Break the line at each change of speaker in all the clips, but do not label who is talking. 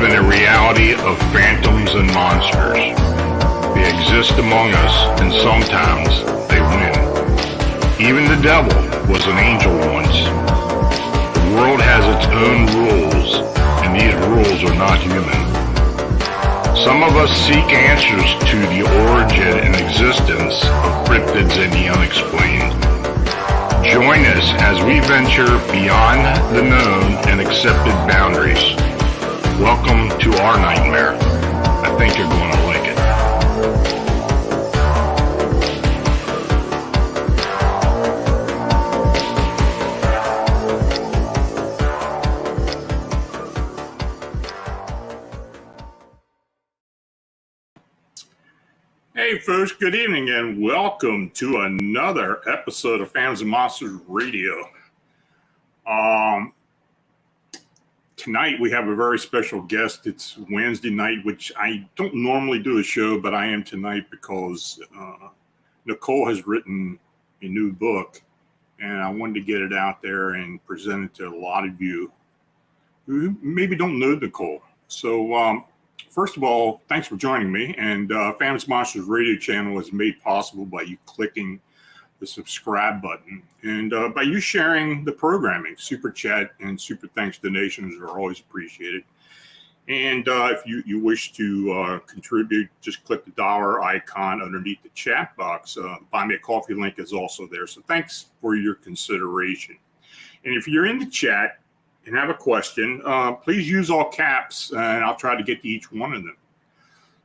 live in a reality of phantoms and monsters. They exist among us, and sometimes they win. Even the devil was an angel once. The world has its own rules, and these rules are not human. Some of us seek answers to the origin and existence of cryptids and the unexplained. Join us as we venture beyond the known and accepted boundaries. Welcome to our nightmare. I think you're going to like it. Hey folks, good evening and welcome to another episode of Phantoms and Monsters Radio. Tonight we have a very special guest. It's Wednesday night, which I don't normally do a show, but I am tonight because Nicole has written a new book and I wanted to get it out there and present it to a lot of you who maybe don't know Nicole. So first of all, thanks for joining me. And Phantoms Monsters Radio channel is made possible by you clicking the subscribe button and by you sharing the programming. Super chat and super thanks donations are always appreciated. And if you wish to contribute, just click the dollar icon underneath the chat box. Buy me a coffee link is also there. So thanks for your consideration. And if you're in the chat and have a question, please use all caps and I'll try to get to each one of them.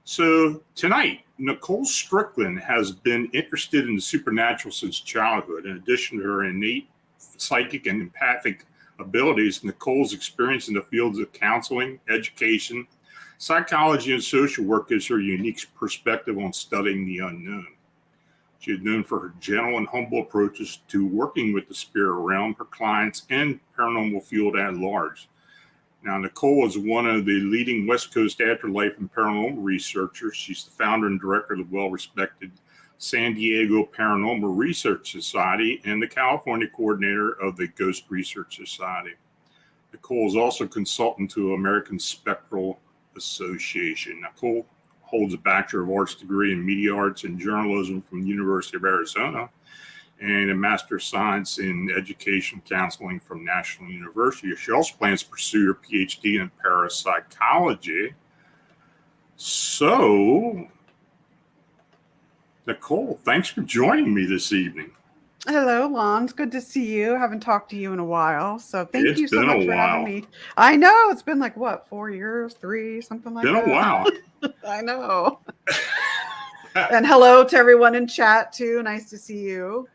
So tonight, Nicole Strickland has been interested in the supernatural since childhood. In addition to her innate psychic and empathic abilities, Nicole's experience in the fields of counseling, education, psychology, and social work gives her a unique perspective on studying the unknown. She is known for her gentle and humble approaches to working with the spirit realm, her clients, and paranormal field at large. Now, Nicole is one of the leading West Coast afterlife and paranormal researchers. She's the founder and director of the well-respected San Diego Paranormal Research Society and the California coordinator of the Ghost Research Society. Nicole is also a consultant to American Spectral Association. Nicole holds a Bachelor of Arts degree in Media Arts and Journalism from the University of Arizona and a Master of Science in Education Counseling from National University. She also plans to pursue her PhD in parapsychology. So, Nicole, thanks for joining me this evening.
Hello, Lon. It's good to see you. Haven't talked to you in a while, so thank you so much for having me. I know it's been like what, 4 years, 3, something like that.
Been a while.
I know. And hello to everyone in chat too. Nice to see you.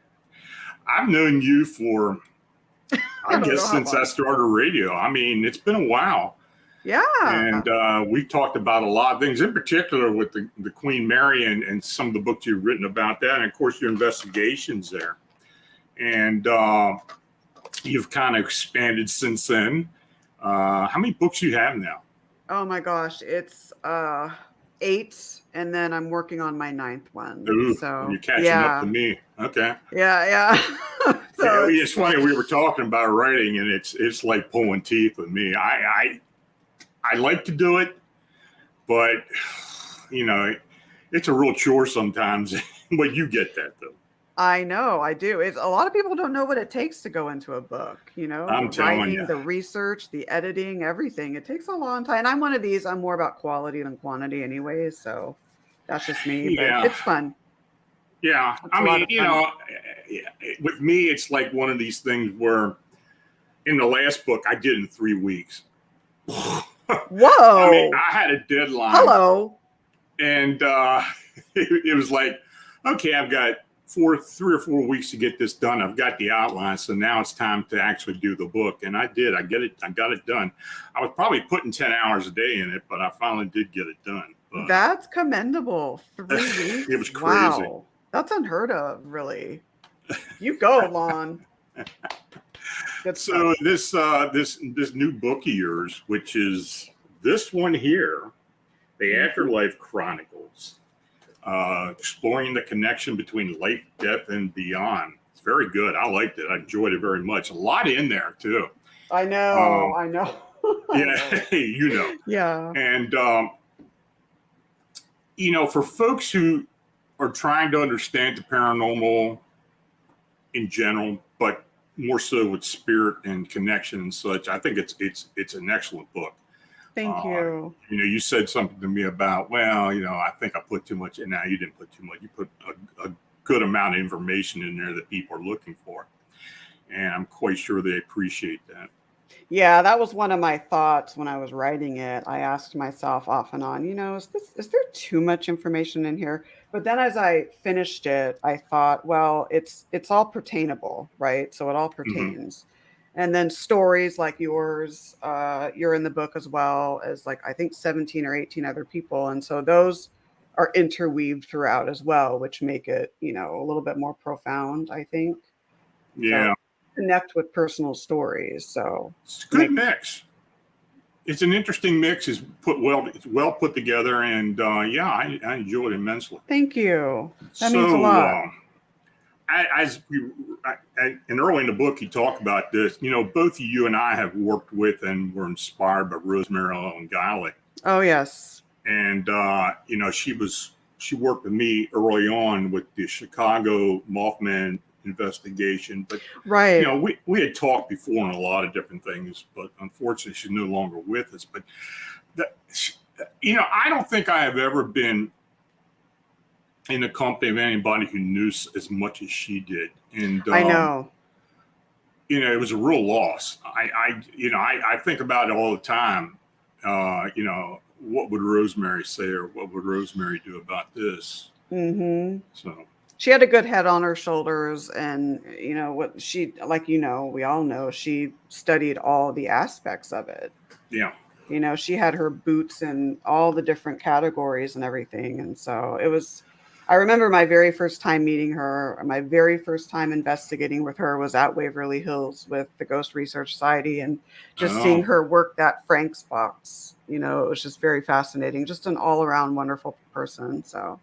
I've known you for, I guess, since I started radio. I mean, it's been a while.
Yeah.
And we talked about a lot of things, in particular with the Queen Mary and some of the books you've written about that. And of course, your investigations there. And you've kind of expanded since then. How many books do you have now?
Oh my gosh, it's 8, and then I'm working on my 9th one.
Ooh,
so
you're catching up to me. Okay.
Yeah.
So it's funny, we were talking about writing, and it's like pulling teeth with me. I like to do it, but you know, it's a real chore sometimes. But you get that though.
I know, I do. It's a lot of people don't know what it takes to go into a book, you know,
I'm telling you.
The research, the editing, everything. It takes a long time. And I'm one of these, I'm more about quality than quantity anyways. So that's just me, but it's fun.
Yeah. I mean, you know, with me, it's like one of these things where in the last book I did in 3 weeks.
Whoa.
I mean, I had a deadline.
Hello.
And it was like, okay, I've got 3 or 4 weeks to get this done. I've got the outline, so now it's time to actually do the book. And I did. I got it done. I was probably putting 10 hours a day in it, but I finally did get it done. But
that's commendable. 3 weeks.
It was crazy.
Wow. That's unheard of, really. You go, Lon.
So this new book of yours, which is this one here, the Afterlife Chronicles. Exploring the connection between life, death, and beyond. It's very good. I liked it. I enjoyed it very much. A lot in there, too.
I know.
Yeah,
Yeah.
And, for folks who are trying to understand the paranormal in general, but more so with spirit and connection and such, I think it's an excellent book.
Thank you.
You said something to me about, well, I think I put too much in. Now you didn't put too much. You put a good amount of information in there that people are looking for. And I'm quite sure they appreciate that.
Yeah, that was one of my thoughts when I was writing it. I asked myself off and on, is there too much information in here? But then as I finished it, I thought, well, it's all pertainable, right? So it all
Mm-hmm.
pertains. And then stories like yours, you're in the book as well as like I think 17 or 18 other people. And so those are interweaved throughout as well, which make it, a little bit more profound, I think. So
Yeah.
connect with personal stories. So
It's a
to
good
make
mix. It's an interesting mix. It's well put together, and yeah, I enjoy it immensely.
Thank you. That means a
So,
lot.
and early in the book, you talk about this. Both you and I have worked with and were inspired by Rosemary Gould.
Oh yes.
And she worked with me early on with the Chicago Mothman investigation. But
Right.
we had talked before on a lot of different things, but unfortunately, she's no longer with us. But I don't think I have ever been in the company of anybody who knew as much as she did, and
I know.
it was a real loss. I think about it all the time. What would Rosemary say, or what would Rosemary do about this?
Mm-hmm.
So
She had a good head on her shoulders, and what she like. We all know she studied all the aspects of it.
yeah.
She had her boots in all the different categories and everything, and so it was. I remember my very first time meeting her. My very first time investigating with her was at Waverly Hills with the Ghost Research Society, and just seeing
Oh,
her work that Frank's box. It was just very fascinating. Just an all-around wonderful person. So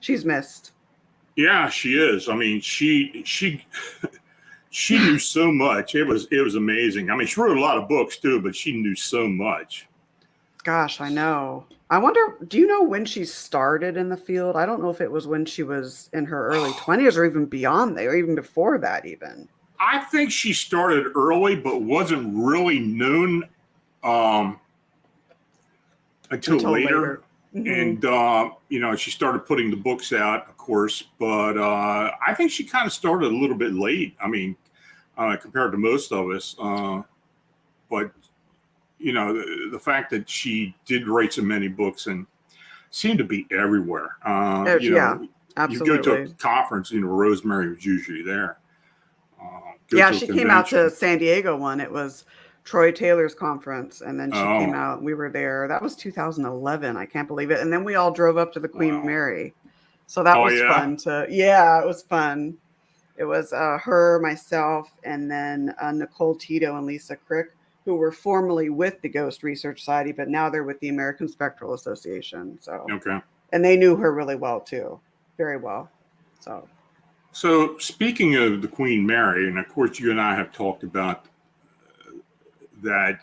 she's missed.
yeah, she is. I mean, she she knew so much. It was amazing. I mean, she wrote a lot of books too, but she knew so much.
Gosh, I know. I wonder, do you know when she started in the field? I don't know if it was when she was in her early 20s or even beyond there, or even before that even.
I think she started early, but wasn't really known until
Until
later.
later. Hmm.
And she started putting the books out, of course, but I think she kind of started a little bit late. I mean, compared to most of us. But the fact that she did write so many books and seemed to be everywhere.
Yeah,
You go to a
absolutely.
conference, Rosemary was usually there. Go
Yeah,
to a
she came out to
convention.
San Diego one. It was Troy Taylor's conference, and then she came
Oh,
out. We were there. That was 2011. I can't believe it. And then we all drove up to the Queen
wow.
Mary. So that
Oh,
was
yeah.
fun yeah, it was fun. It was her, myself, and then Nicole Tito and Lisa Crick, who were formerly with the Ghost Research Society, but now they're with the American Spectral Association. So,
Okay.
and they knew her really well too, very well. So,
So, speaking of the Queen Mary, and of course, you and I have talked about that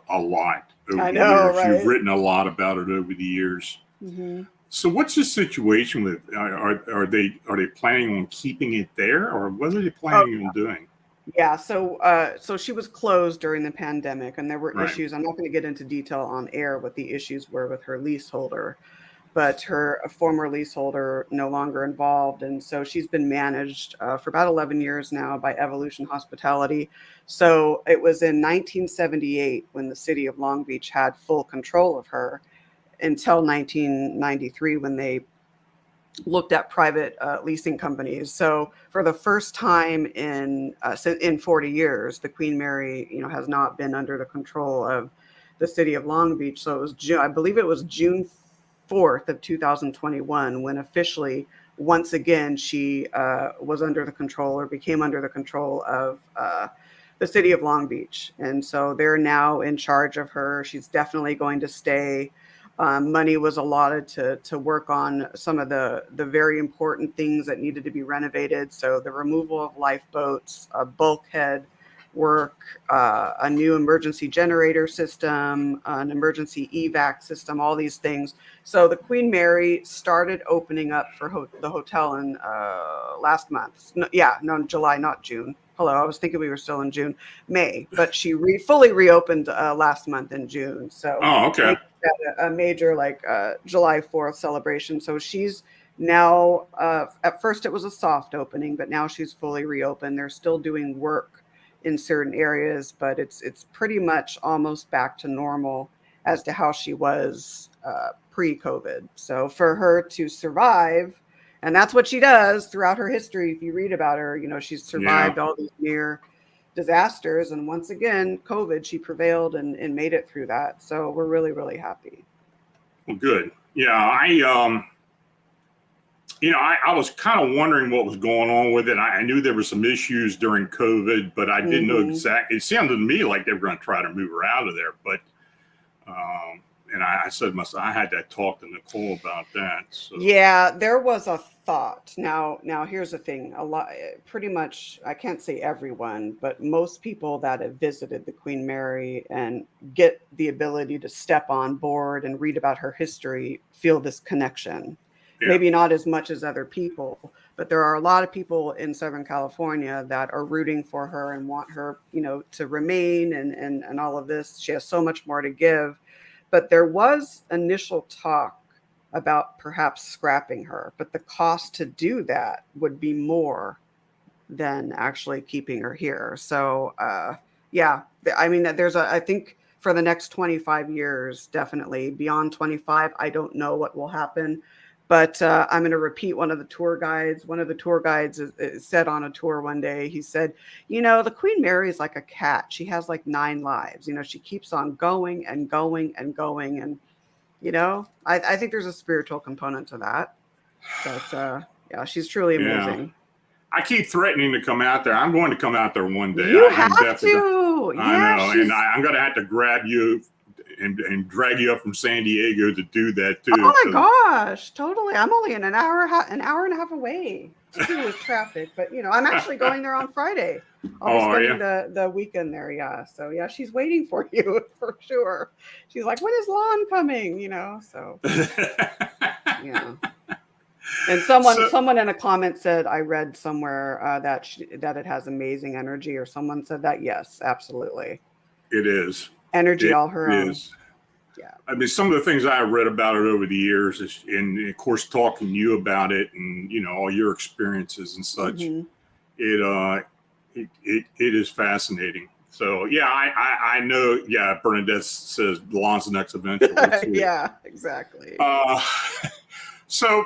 a lot over
I
the
know,
years. You've
right?
written a lot about it over the years.
Hmm.
So, what's the situation with? Are they planning on keeping it there, or what are they
Oh,
planning on doing?
yeah. So, so she was closed during the pandemic, and there were
Right.
issues. I'm not going to get into detail on air what the issues were with her leaseholder, but her former leaseholder no longer involved. And so she's been managed for about 11 years now by Evolution Hospitality. So it was in 1978 when the city of Long Beach had full control of her until 1993 when they looked at private leasing companies. So for the first time in 40 years, the Queen Mary, has not been under the control of the city of Long Beach. So it was June, I believe it was June 4th of 2021 when officially once again she was under the control or became under the control of the city of Long Beach. And so they're now in charge of her. She's definitely going to stay. Money was allotted to work on some of the very important things that needed to be renovated. So the removal of lifeboats, a bulkhead, work, a new emergency generator system, an emergency evac system, all these things. So the Queen Mary started opening up for the hotel in last month. No, July, not June. Hello, I was thinking we were still in June, May, but she fully reopened last month in June. So
Oh, okay.
a major July 4th celebration. So she's now, at first it was a soft opening, but now she's fully reopened. They're still doing work in certain areas, but it's pretty much almost back to normal as to how she was pre-COVID. So for her to survive, and that's what she does throughout her history. If you read about her, she's survived all these near disasters. And once again, COVID, she prevailed and made it through that. So we're really, really happy.
Well, good. Yeah, I was kind of wondering what was going on with it. I knew there were some issues during COVID, but I didn't know exactly. It sounded to me like they were going to try to move her out of there. But, and I said, I had to talk to Nicole about that. So.
Yeah, there was a thought. Now, here's the thing. Pretty much, I can't say everyone, but most people that have visited the Queen Mary and get the ability to step on board and read about her history feel this connection. Yeah. Maybe not as much as other people, but there are a lot of people in Southern California that are rooting for her and want her, to remain and all of this. She has so much more to give. But there was initial talk about perhaps scrapping her, but the cost to do that would be more than actually keeping her here. So, yeah, I mean, I think for the next 25 years, definitely beyond 25, I don't know what will happen. But I'm going to repeat one of the tour guides. One of the tour guides said on a tour one day, he said, the Queen Mary is like a cat. She has like 9 lives. She keeps on going and going and going. And, I think there's a spiritual component to that. But yeah, she's truly amazing.
Yeah. I keep threatening to come out there. I'm going to come out there one day.
You have to.
I know. And I'm going to have to grab you and drag you up from San Diego to do that too.
Oh my gosh, totally. I'm only an hour and a half away with traffic, but I'm actually going there on Friday. I'll be spending the weekend there. Yeah. So yeah, she's waiting for you for sure. She's like, when is Lon coming? So yeah. And someone in a comment said, I read somewhere that it has amazing energy, or someone said that. Yes, absolutely.
It is.
Energy all her own.
Yeah. I mean, some of the things I read about it over the years is, and of course, talking to you about it and, all your experiences and such, it is fascinating. So, yeah, I know. Yeah. Bernadette says Lon's next adventure.
Yeah, exactly.
So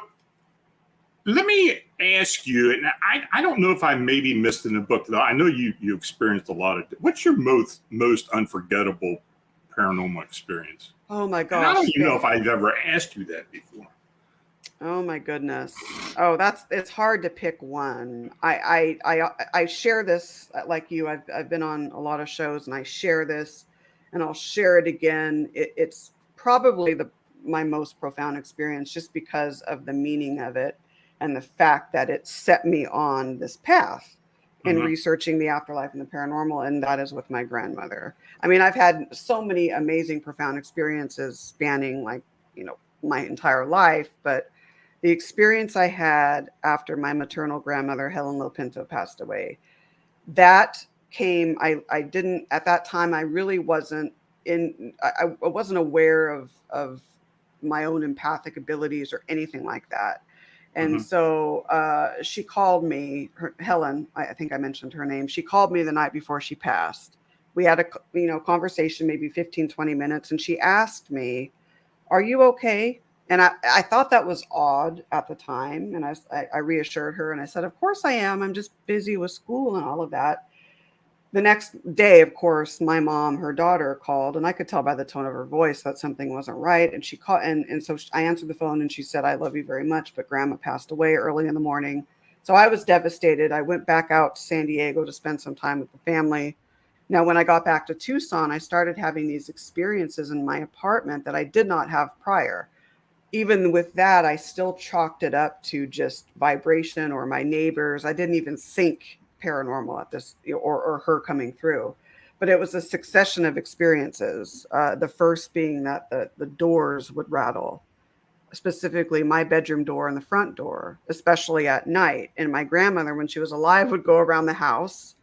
let me ask you, and I don't know if I maybe missed in the book, though. I know you experienced a lot of. What's your most unforgettable paranormal experience?
Oh my gosh!
And I don't even know if I've ever asked you that before.
Oh my goodness! Oh, it's hard to pick one. I share this like you. I've been on a lot of shows, and I share this, and I'll share it again. It's probably my most profound experience, just because of the meaning of it. And the fact that it set me on this path in researching the afterlife and the paranormal, and that is with my grandmother. I mean, I've had so many amazing, profound experiences spanning my entire life, but the experience I had after my maternal grandmother, Helen Lopinto, passed away, that came, I didn't, at that time, I really wasn't I wasn't aware of my own empathic abilities or anything like that. And so she called me, Helen, I think I mentioned her name. She called me the night before she passed. We had a conversation, maybe 15, 20 minutes. And she asked me, are you okay? And I thought that was odd at the time. And I reassured her and I said, of course I am. I'm just busy with school and all of that. The next day, of course, my mom, her daughter, called, and I could tell by the tone of her voice that something wasn't right. And she called, and so I answered the phone, and she said, "I love you very much, but Grandma passed away early in the morning." So I was devastated. I went back out to San Diego to spend some time with the family. Now, when I got back to Tucson, I started having these experiences in my apartment that I did not have prior. Even with that, I still chalked it up to just vibration or my neighbors. I didn't even think paranormal at this, or her coming through, but it was a succession of experiences. The first being that the doors would rattle, specifically my bedroom door and the front door, especially at night. And my grandmother, when she was alive, would go around the house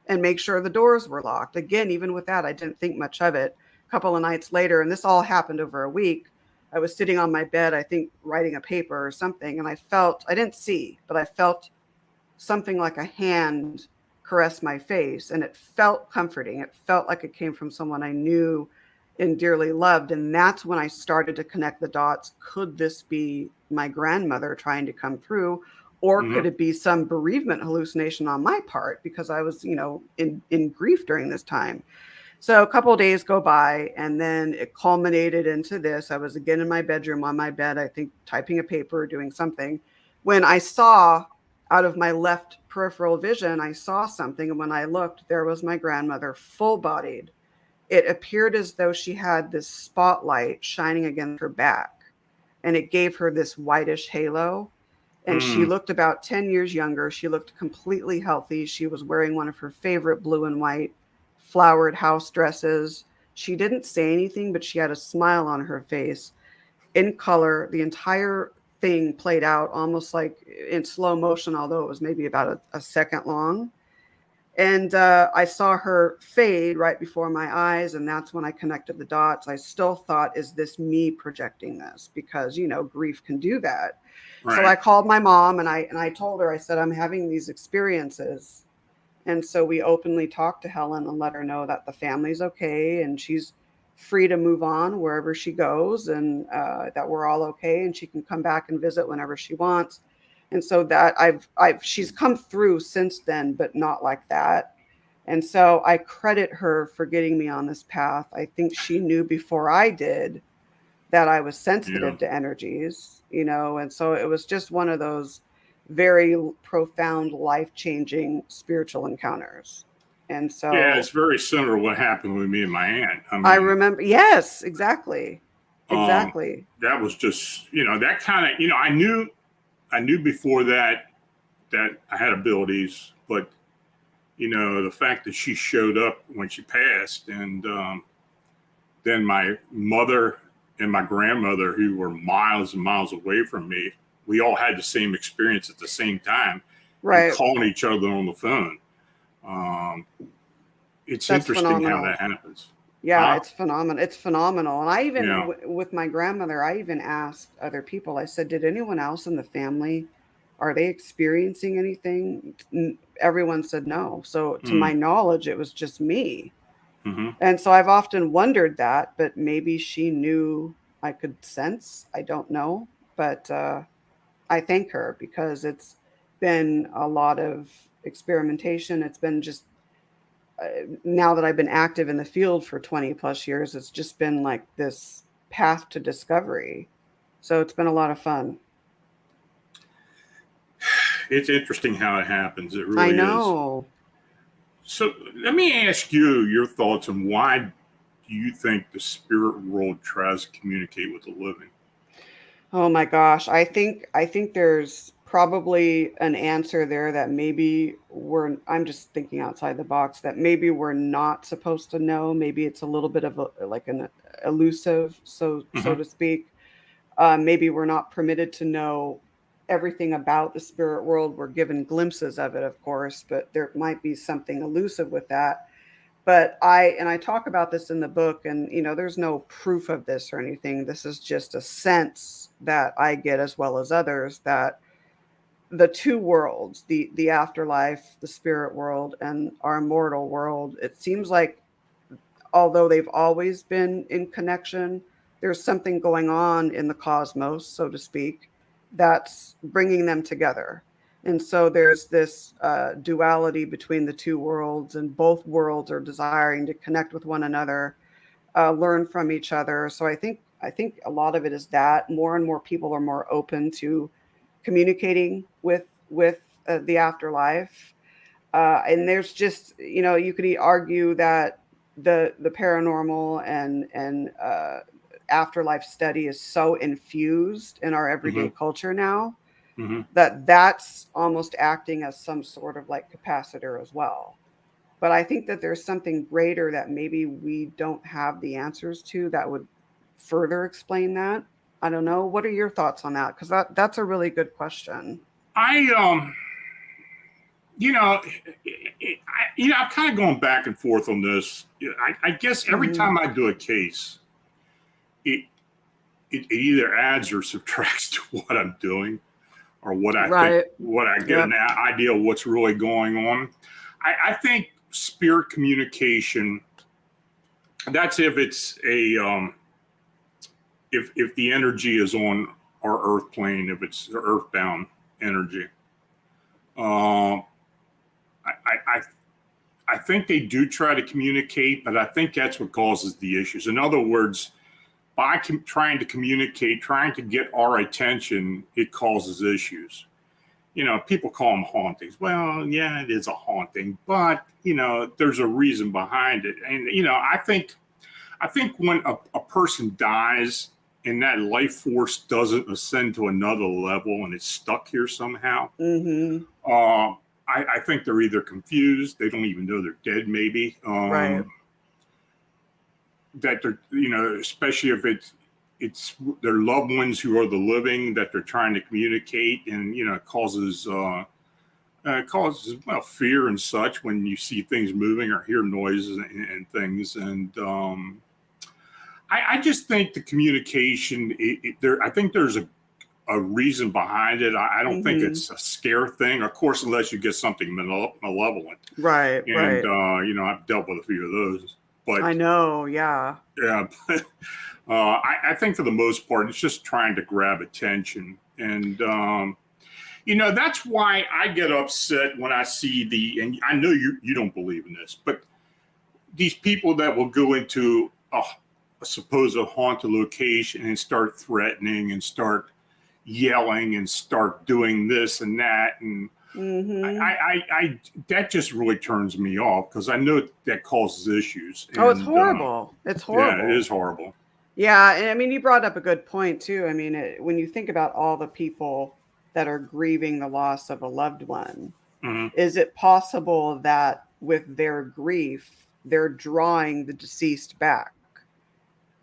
and make sure the doors were locked. Again, even with that, I didn't think much of it. A couple of nights later, and this all happened over a week, I was sitting on my bed, I think writing a paper or something, and I didn't see, but I felt something like a hand caress my face, and it felt comforting. It felt like it came from someone I knew and dearly loved. And that's when I started to connect the dots. Could this be my grandmother trying to come through? Or could it be some bereavement hallucination on my part, because I was, in grief during this time? So a couple of days go by, and then it culminated into this. I was again in my bedroom on my bed, I think typing a paper, doing something, when I saw out of my left peripheral vision, I saw something. And when I looked, there was my grandmother, full bodied. It appeared as though she had this spotlight shining against her back, and it gave her this whitish halo. And she looked about 10 years younger. She looked completely healthy. She was wearing one of her favorite blue and white flowered house dresses. She didn't say anything, but she had a smile on her face in color. The entire thing played out almost like in slow motion, although it was maybe about a second long. And I saw her fade right before my eyes, and that's when I connected the dots. I still thought, is this me projecting this? Because, grief can do that.
Right.
So I called my mom, and I told her, I said, I'm having these experiences. And so we openly talked to Helen and let her know that the family's okay and she's free to move on wherever she goes, and that we're all okay, and she can come back and visit whenever she wants. And so that she's come through since then, but not like that. And so I credit her for getting me on this path. I think she knew before I did that I was sensitive to energies, and so it was just one of those very profound, life-changing spiritual encounters. And
Yeah,
so
it's very similar to what happened with me and my aunt.
I remember, yes, exactly. Exactly.
That was just, that kind of, I knew before that I had abilities, but the fact that she showed up when she passed, and then my mother and my grandmother, who were miles and miles away from me, we all had the same experience at the same time,
Right.
and calling each other on the phone. That's interesting phenomenal. How that happens.
Yeah, it's phenomenal. It's phenomenal. And I even, with my grandmother, I even asked other people, I said, did anyone else in the family, are they experiencing anything? Everyone said no. So to my knowledge, it was just me. And so I've often wondered that, but maybe she knew I could sense. I don't know. But I thank her, because it's been a lot of experimentation. It's been just, now that I've been active in the field for 20 plus years, it's just been like this path to discovery. So it's been a lot of fun.
It's interesting how it happens. It really
I know.
is. So let me ask you your thoughts on why do you think the spirit world tries to communicate with the living?
Oh my gosh. I think there's probably an answer there that maybe I'm just thinking outside the box, that maybe we're not supposed to know. Maybe it's a little bit of like an elusive, so to speak. Maybe we're not permitted to know everything about the spirit world. We're given glimpses of it, of course, but there might be something elusive with that. But I talk about this in the book, and there's no proof of this or anything. This is just a sense that I get, as well as others, that the two worlds, the afterlife, the spirit world, and our mortal world, it seems like, although they've always been in connection, there's something going on in the cosmos, so to speak, that's bringing them together. And so there's this duality between the two worlds, and both worlds are desiring to connect with one another, learn from each other. So I think a lot of it is that more and more people are more open to communicating with the afterlife. And there's just, you could argue that the paranormal and afterlife study is so infused in our everyday culture now,
Hmm.
that's almost acting as some sort of like capacitor as well. But I think that there's something greater that maybe we don't have the answers to that would further explain that. I don't know. What are your thoughts on that? Because that's a really good question.
I you know, I've kind of gone back and forth on this. I guess every
Hmm.
time I do a case, it it either adds or subtracts to what I'm doing, or
Right.
what I get
Yep.
an idea of what's really going on. I think spirit communication. That's if it's a if the energy is on our earth plane, if it's earthbound energy. Um, I, I I think they do try to communicate, but I think that's what causes the issues. In other words, by trying to communicate, trying to get our attention, it causes issues. People call them hauntings. Well, yeah, it is a haunting, but there's a reason behind it. And I think when a person dies and that life force doesn't ascend to another level and it's stuck here somehow,
Hmm.
uh, I think they're either confused, they don't even know they're dead, maybe.
Right.
That they're, especially if it's their loved ones who are the living that they're trying to communicate, and it causes well fear and such when you see things moving or hear noises and things. And I just think the communication there. I think there's a reason behind it. I don't think
Hmm.
it's a scare thing, of course, unless you get something malevolent.
Right.
And
Right.
I've dealt with a few of those. But
I know. Yeah.
yeah, but I think for the most part, it's just trying to grab attention. And that's why I get upset when I see and I know you don't believe in this, but these people that will go into a supposed haunted location and start threatening and start yelling and start doing this and that. And
Hmm.
that just really turns me off, because I know that causes issues.
Oh, it's
And
horrible. It's
yeah, it
horrible.
is horrible.
Yeah, and I mean, you brought up a good point too. I mean, when you think about all the people that are grieving the loss of a loved one,
Hmm.
is it possible that with their grief, they're drawing the deceased back?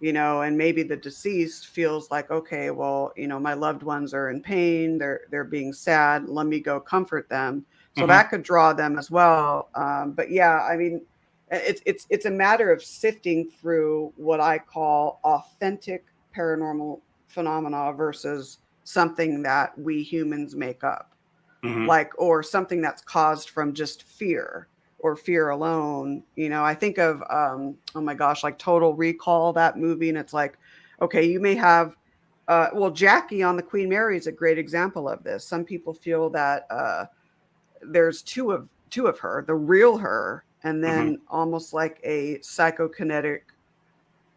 And maybe the deceased feels like, okay, well, my loved ones are in pain, they're being sad, let me go comfort them. So
Hmm.
that could draw them as well. But yeah, I mean, it's a matter of sifting through what I call authentic paranormal phenomena versus something that we humans make up,
Hmm.
like, or something that's caused from just fear or fear alone. I think of oh my gosh, like Total Recall, that movie, and it's like, okay, you may have well, Jackie on the Queen Mary is a great example of this. Some people feel that there's two of her, the real her, and
Hmm.
then almost like a psychokinetic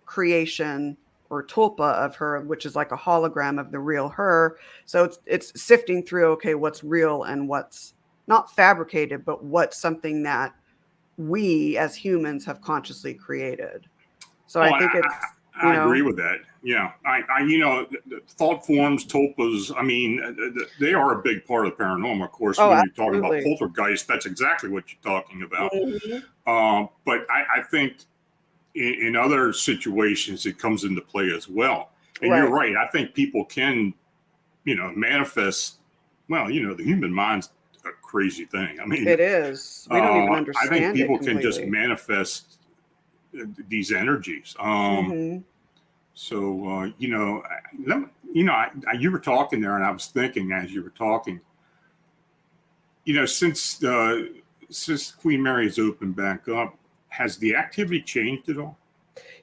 creation or tulpa of her, which is like a hologram of the real her. So it's sifting through, okay, what's real and what's not fabricated, but what's something that we as humans have consciously created. So
Oh,
I think it's,
I agree with that. Yeah, the thought forms, tulpas. I mean, they are a big part of the paranormal. Of course,
oh,
when you're talking about
absolutely.
poltergeist, that's exactly what you're talking about.
Mhm.
But I think in other situations, it comes into play as well. And you're
Right.
right. I think people can, manifest. Well, the human mind's a crazy thing. I mean,
It is. We don't even
I think
understand it
people can just
completely.
manifest these energies.
Hmm.
So you were talking there, and I was thinking as you were talking. Since Queen Mary's opened back up, has the activity changed at all?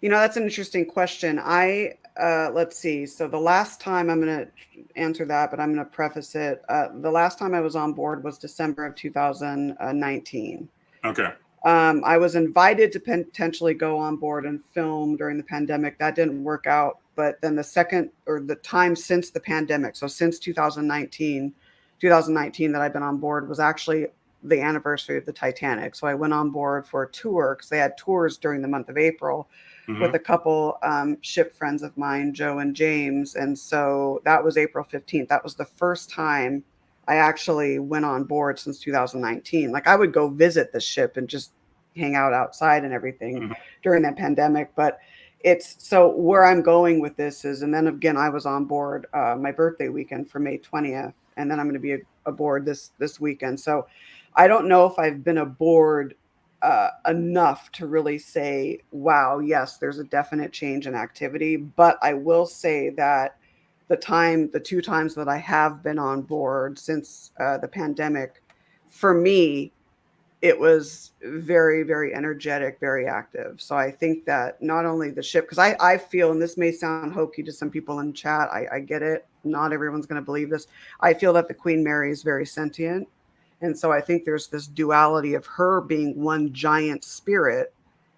That's an interesting question. Let's see. So the last time, I'm going to answer that, but I'm going to preface it. The last time I was on board was December of 2019.
Okay.
I was invited to potentially go on board and film during the pandemic. That didn't work out. But then the time since the pandemic, so since 2019 that I've been on board, was actually the anniversary of the Titanic. So I went on board for a tour because they had tours during the month of April. with a couple ship friends of mine, Joe and James. And so that was April 15th. That was the first time I actually went on board since 2019. Like I would go visit the ship and just hang out outside and everything during that pandemic. But it's so where I'm going with this is, and then again, I was on board my birthday weekend for May 20th, and then I'm going to be aboard this weekend. So I don't know if I've been aboard enough to really say, wow, yes, there's a definite change in activity. But I will say that the 2 times that I have been on board since the pandemic, for me, it was very, very energetic, very active. So I think that not only the ship, because I feel, and this may sound hokey to some people in chat, I get it. Not everyone's going to believe this. I feel that the Queen Mary is very sentient. And so I think there's this duality of her being one giant spirit,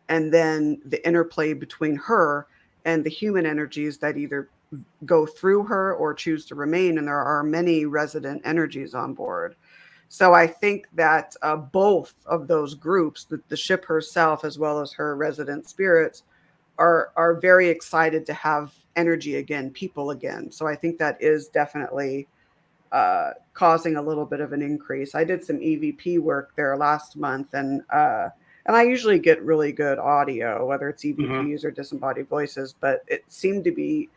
and then the interplay between her and the human energies that either go through her or choose to remain. And there are many resident energies on board. So I think that both of those groups, the ship herself as well as her resident spirits, are very excited to have energy again, people again. So I think that is definitely causing a little bit of an increase. I did some EVP work there last month, and I usually get really good audio, whether it's EVPs or disembodied voices, but it seemed to be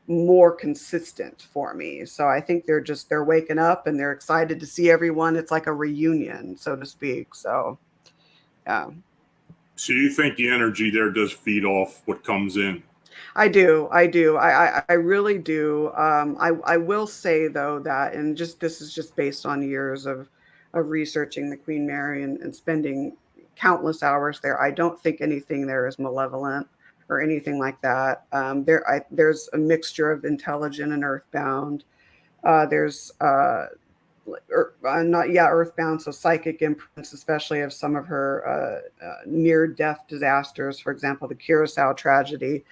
more consistent for me. So I think they're waking up and they're excited to see everyone. It's like a reunion, so to speak. So yeah.
So you think the energy there does feed off what comes in?
I do. I really do. I will say though that, and just this is just based on years of researching the Queen Mary and spending countless hours there. I don't think anything there is malevolent or anything like that. There's a mixture of intelligent and earthbound. There's not earthbound, so psychic imprints, especially of some of her near-death disasters. For example, the Curacao tragedy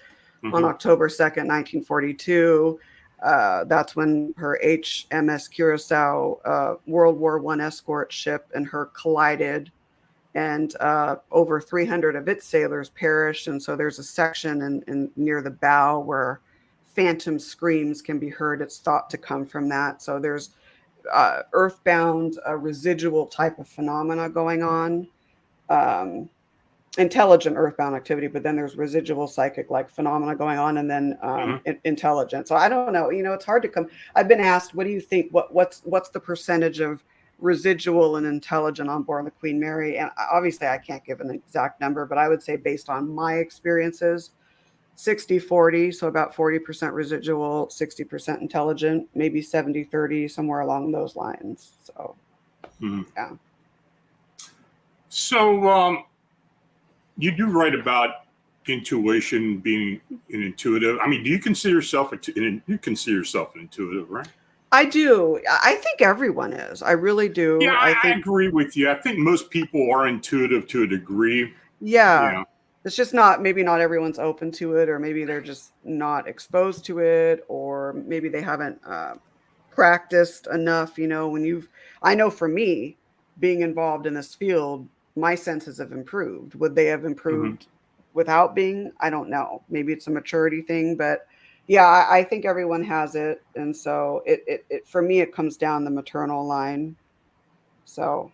on October 2nd, 1942. That's when her HMS Curacao World War I escort ship and her collided, and over 300 of its sailors perished. And so there's a section in near the bow where phantom screams can be heard. It's thought to come from that. So there's earthbound residual type of phenomena going on. Intelligent earthbound activity, but then there's residual psychic like phenomena going on, and then intelligent. So I don't know, it's hard to come. I've been asked, what do you think, what's the percentage of residual and intelligent on board the Queen Mary? And obviously I can't give an exact number, but I would say based on my experiences, 60-40, so about 40% residual, 60% intelligent, maybe 70-30, somewhere along those lines. So yeah.
So you do write about intuition, being an intuitive. I mean, do you consider yourself an intuitive, right?
I do. I think everyone is. I really do.
Yeah, I agree with you. I think most people are intuitive to a degree.
Yeah. It's just maybe not everyone's open to it, or maybe they're just not exposed to it, or maybe they haven't practiced enough. I know for me, being involved in this field, my senses have improved. Would they have improved without being? I don't know. Maybe it's a maturity thing, but yeah, I think everyone has it. And so it for me, it comes down the maternal line. So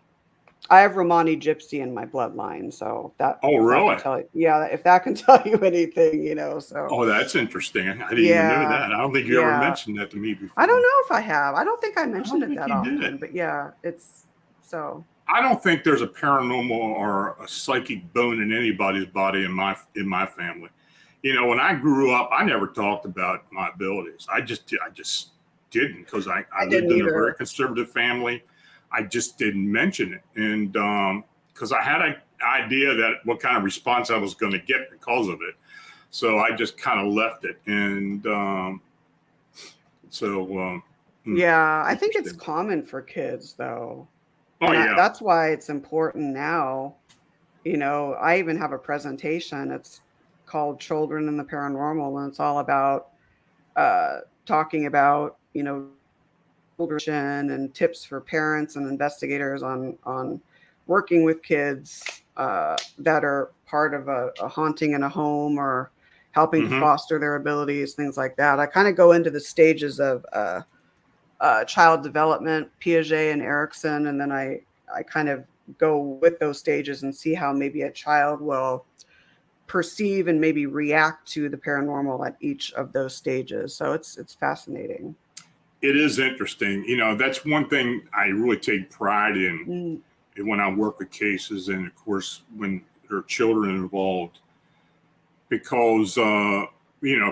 I have Romani Gypsy in my bloodline. So
Oh, really?
If that can tell you anything, so.
Oh, that's interesting. I didn't even know that. I don't think you ever mentioned that to me before.
I don't know if I have. I don't think I mentioned it that often, but yeah, it's so.
I don't think there's a paranormal or a psychic bone in anybody's body in my family. When I grew up, I never talked about my abilities. I just didn't, because I lived in a very conservative family. I just didn't mention it, and because I had an idea that what kind of response I was going to get because of it, so I just kind of left it. And yeah,
I think it's common for kids, though.
Oh, yeah.
That's why it's important now. I even have a presentation. It's called Children in the Paranormal, and it's all about talking about, children and tips for parents and investigators on working with kids that are part of a haunting in a home or helping to
Mm-hmm.
foster their abilities, things like that. I kind of go into the stages of child development, Piaget and Erickson, and then I kind of go with those stages and see how maybe a child will perceive and maybe react to the paranormal at each of those stages. So it's fascinating.
It is interesting. That's one thing I really take pride in
Mm,
when I work with cases, and of course when there are children involved, because of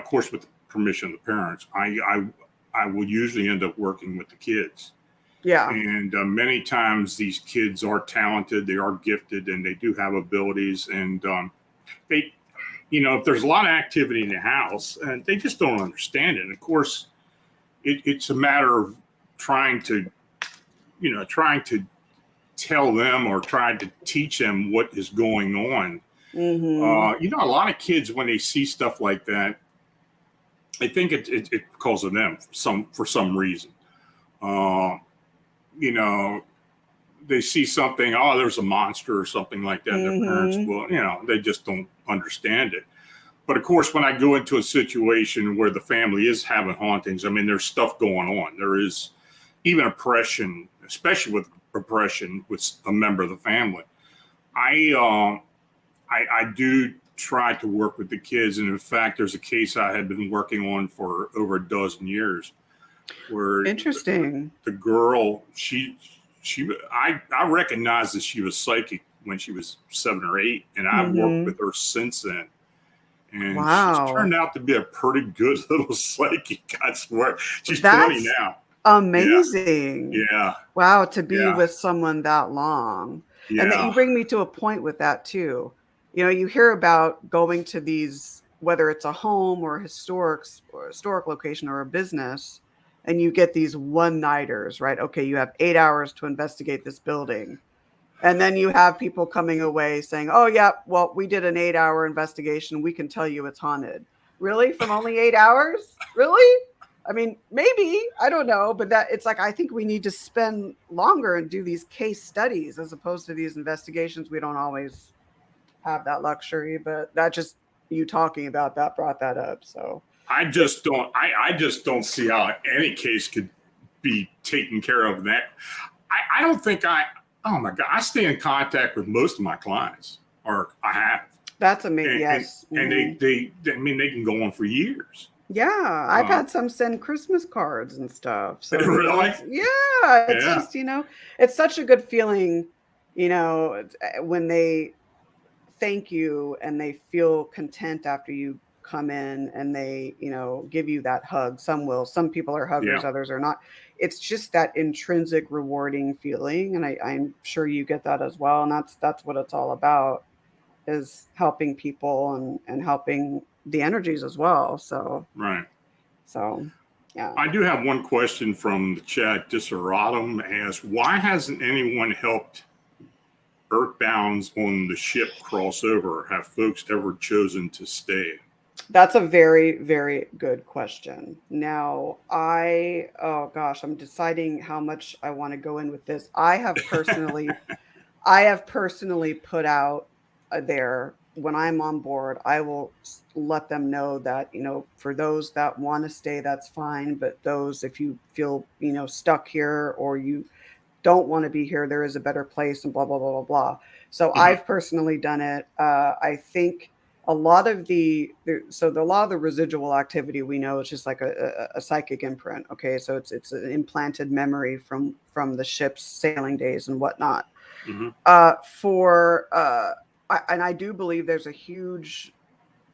course with the permission of the parents, I will usually end up working with the kids.
yeah.
And many times these kids are talented, they are gifted, and they do have abilities. And they, if there's a lot of activity in the house, and they just don't understand it. And of course, it's a matter of trying to tell them or trying to teach them what is going on.
Mm-hmm.
A lot of kids, when they see stuff like that, they think it's because of them for some reason. Uh, you know, they see something, oh, there's a monster or something like that. And their parents
Mm-hmm.
will, they just don't understand it. But of course, when I go into a situation where the family is having hauntings, I mean, there's stuff going on. There is even oppression, especially with oppression with a member of the family. I do try to work with the kids, and in fact, there's a case I had been working on for over a dozen years, where
Interesting.
the girl, I recognized that she was psychic when she was 7 or 8, and I've worked
Mm-hmm.
with her since then. And she's
Wow.
turned out to be a pretty good little psychic. I swear, she's 20
That's
now. Yeah,
amazing.
yeah,
Wow, to be
yeah,
with someone that long. And that you
yeah,
bring me to a point with that too. You hear about going to these, whether it's a home or or historic location or a business, and you get these one-nighters, right? Okay, you have 8 hours to investigate this building. And then you have people coming away saying, oh, yeah, well, we did an 8-hour investigation. We can tell you it's haunted. Really? From only 8 hours? Really? I mean, maybe, I don't know, but that it's like, I think we need to spend longer and do these case studies as opposed to these investigations. We don't always have that luxury, but that just, you talking about that brought that up. So it's,
I just don't see how any case could be taken care of. That I don't think oh my God, I stay in contact with most of my clients, or I have.
that's amazing.
And
Yes. Hmm.
I mean, they can go on for years.
Yeah, I've
Uh,
had some send Christmas cards and stuff. So,
really?
it's
Yeah,
just, it's such a good feeling, when they thank you and they feel content after you come in and they, give you that hug. Some will, some people are huggers,
yeah,
others are not. It's just that intrinsic rewarding feeling. And I'm sure you get that as well. And that's what it's all about, is helping people and helping the energies as well.
right.
So, yeah,
I do have one question from the chat. Disaratum asks, why hasn't anyone helped Earthbounds on the ship crossover? Have folks ever chosen to stay?
that's a very, very good question. Now, oh gosh, I'm deciding how much I want to go in with this. I have personally put out there, when I'm on board, I will let them know that, for those that want to stay, that's fine. But those, if you feel, stuck here or you don't want to be here, there is a better place, and blah, blah, blah, blah, blah. So
Mhm.
I've personally done it. I think a lot of a lot of the residual activity, we know it's just like a psychic imprint. Okay. So it's an implanted memory from the ship's sailing days and whatnot.
Mhm.
And I do believe there's a huge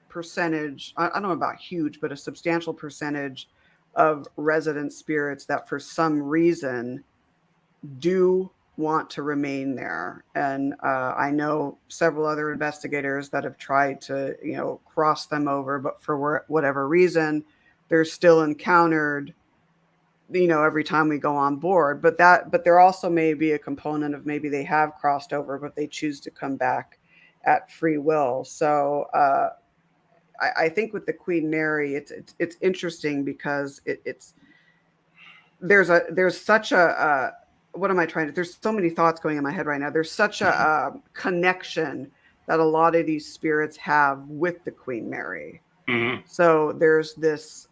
percentage, I don't know about huge, but a substantial percentage of resident spirits that for some reason do want to remain there. And I know several other investigators that have tried to, cross them over, but for whatever reason, they're still encountered, every time we go on board. But there also may be a component of maybe they have crossed over, but they choose to come back at free will. So I think with the Queen Mary, it's interesting because it's there's such what am I trying to, there's so many thoughts going in my head right now. There's such a connection that a lot of these spirits have with the Queen Mary.
Mm-hmm.
So there's this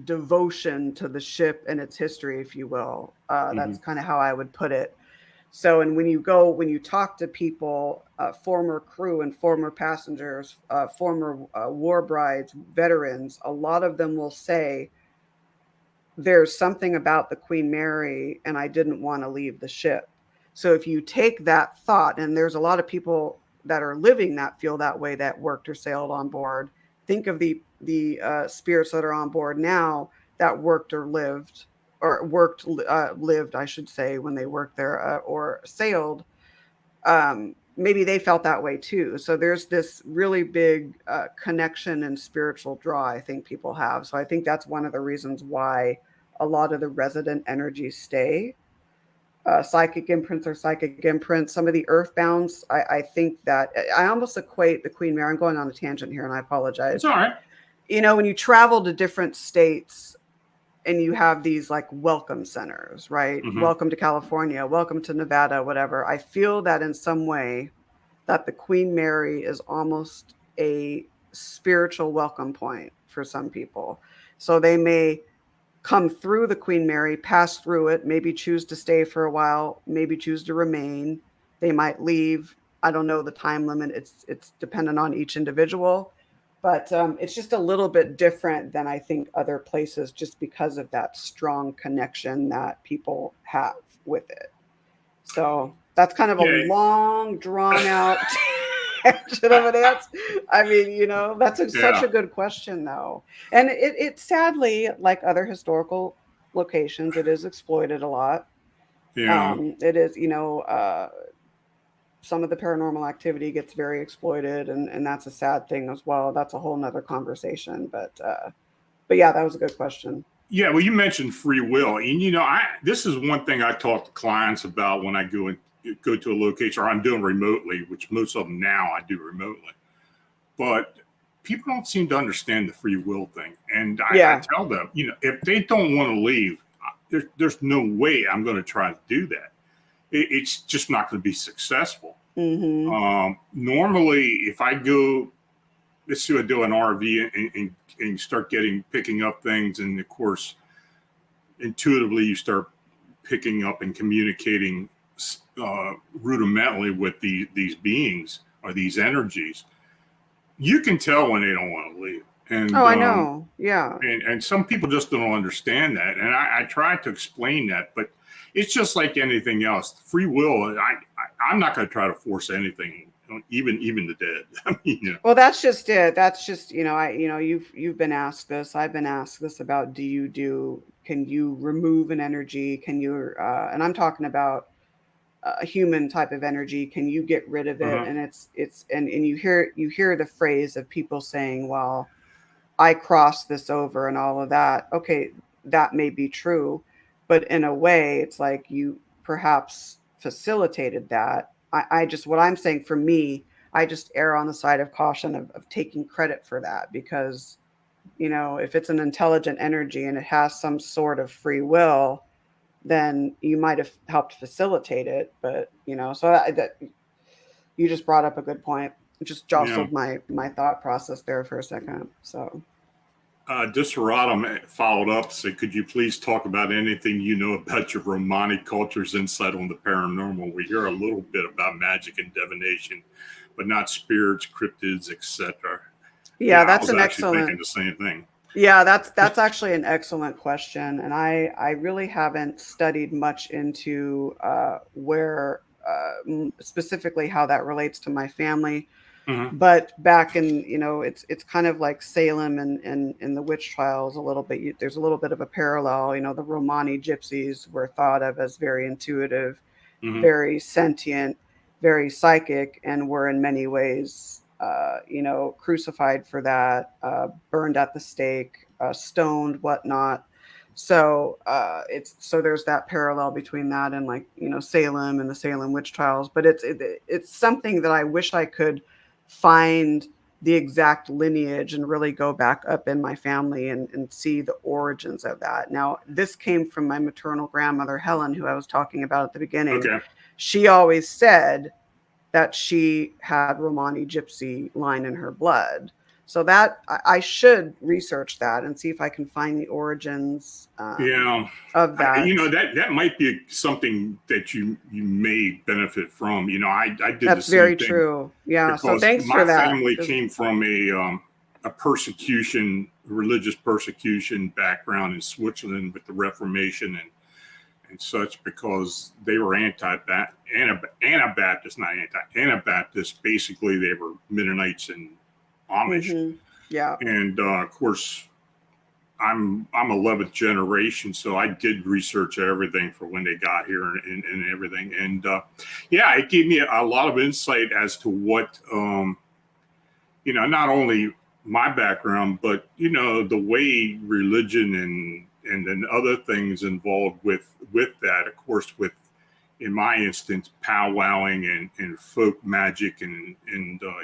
devotion to the ship and its history, if you will. That's kind of how I would put it. So, and when you talk to people, former crew and former passengers, former war brides, veterans, a lot of them will say, there's something about the Queen Mary and I didn't want to leave the ship. So if you take that thought, and there's a lot of people that are living that feel that way, that worked or sailed on board. Think of the spirits that are on board now that worked or lived, lived, I should say, when they worked there, or sailed. Maybe they felt that way too. So there's this really big connection and spiritual draw I think people have. So I think that's one of the reasons why a lot of the resident energies stay. Psychic imprints or psychic imprints. Some of the earthbounds, I think that I almost equate the Queen Mary. I'm going on a tangent here, and I apologize.
It's all right.
You know, when you travel to different states and you have these like welcome centers, right?
Mm-hmm.
Welcome to California, welcome to Nevada, whatever. I feel that in some way that the Queen Mary is almost a spiritual welcome point for some people. So they may come through the Queen Mary, pass through it, maybe choose to stay for a while, maybe choose to remain. They might leave. I don't know the time limit. It's dependent on each individual, but it's just a little bit different than I think other places, just because of that strong connection that people have with it. So that's kind of a long, drawn out tangent of an answer. I mean, you know, that's such a good question, though. And it sadly, like other historical locations, it is exploited a lot.
Yeah.
It is, you know, some of the paranormal activity gets very exploited, and that's a sad thing as well. That's a whole nother conversation. But yeah, that was a good question.
Yeah, well, you mentioned free will, and you know, this is one thing I talk to clients about when I go to a location, or I'm doing remotely, which most of them now I do remotely. But people don't seem to understand the free will thing, and I tell them, you know, if they don't want to leave, there's no way I'm going to try to do that. It's just not going to be successful.
Mm-hmm.
Normally, if I go, let's say I do an RV and start picking up things, and of course, intuitively you start picking up and communicating rudimentally with these beings or these energies. You can tell when they don't want to leave. And
I know. Yeah.
And some people just don't understand that. And I try to explain that, but it's just like anything else. Free will, I'm not going to try to force anything, even the dead. I mean, you know.
Well, that's just it. That's just, you know, you've been asked this. I've been asked this about, can you remove an energy? Can you, and I'm talking about a human type of energy. Can you get rid of it? And and you hear the phrase of people saying, well, I crossed this over and all of that. Okay, that may be true, but in a way, it's like you perhaps facilitated that. What I'm saying for me, I just err on the side of caution of taking credit for that, because, you know, if it's an intelligent energy and it has some sort of free will, then you might have helped facilitate it. But, you know, so that you just brought up a good point. It just jostled my thought process there for a second. So.
Disaratum followed up, said, could you please talk about anything you know about your Romani culture's insight on the paranormal? We hear a little bit about magic and divination, but not spirits, cryptids, etc.
Yeah, that's
an excellent. Thinking the same thing.
Yeah, that's actually an excellent question, and I really haven't studied much into where specifically how that relates to my family.
Mm-hmm.
But back in, you know, it's kind of like Salem and the witch trials a little bit. There's a little bit of a parallel. You know, the Romani Gypsies were thought of as very intuitive, very sentient, very psychic, and were in many ways, you know, crucified for that, burned at the stake, stoned, whatnot. So so there's that parallel between that and, like, you know, Salem and the Salem witch trials. But it's something that I wish I could find the exact lineage and really go back up in my family and see the origins of that. Now, this came from my maternal grandmother, Helen, who I was talking about at the beginning.
Okay.
She always said that she had Romani Gypsy line in her blood. So that I should research that and see if I can find the origins
Yeah.
of that.
That might be something that you may benefit from. I did the
That's
same
very
thing
true. Yeah. So
because
thanks
my
for that.
family came from a persecution, religious persecution background in Switzerland with the Reformation and such, because they were Anabaptist, not Anabaptist. Basically, they were Mennonites and Amish.
Mm-hmm. Yeah.
And of course, I'm 11th generation, so I did research everything for when they got here and everything. And yeah, it gave me a lot of insight as to what, not only my background, but the way religion and then other things involved with that. Of course, with, in my instance, powwowing and folk magic and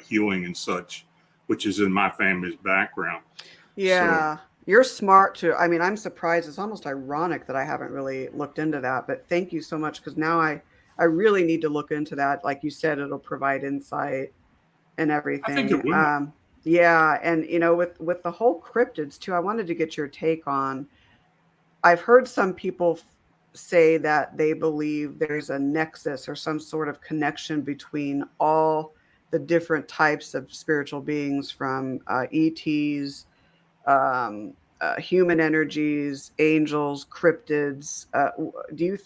healing and such, which is in my family's background.
Yeah.
So,
You're smart too. I mean, I'm surprised. It's almost ironic that I haven't really looked into that, but thank you so much, because now I really need to look into that. Like you said, it'll provide insight and
I think
everything.
it will.
Yeah, and with the whole cryptids too, I wanted to get your take on. I've heard some people say that they believe there's a nexus or some sort of connection between all the different types of spiritual beings, from ETs, human energies, angels, cryptids. Do you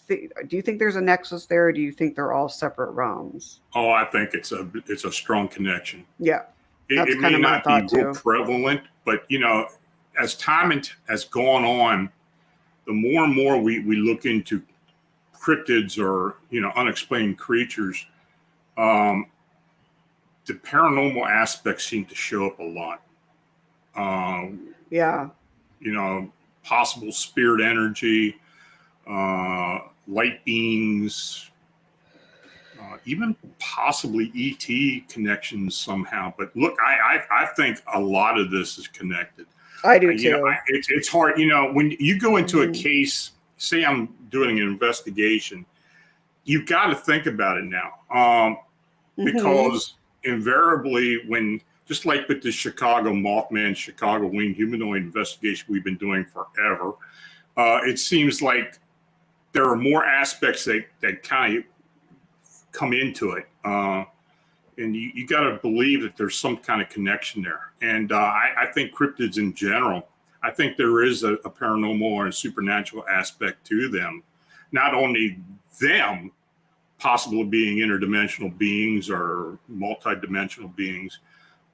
think there's a nexus there, or do you think they're all separate realms?
Oh, I think it's a strong connection.
Yeah, that's
It
kind
may
of my
not be
thought
real
too.
prevalent, but as time has gone on, the more and more we look into cryptids or unexplained creatures, um, the paranormal aspects seem to show up a lot.
Yeah,
You know, possible spirit energy, light beings, even possibly ET connections somehow. But look, I think a lot of this is connected.
I do too.
It's hard. When you go into a
Hmm.
case, say I'm doing an investigation, you've got to think about it now,
Hmm.
because invariably, when just like with the Chicago Mothman, Chicago winged humanoid investigation we've been doing forever, it seems like there are more aspects that kind of come into it. And you got to believe that there's some kind of connection there. And I think cryptids in general, I think there is a paranormal or a supernatural aspect to them. Not only them possibly being interdimensional beings or multidimensional beings,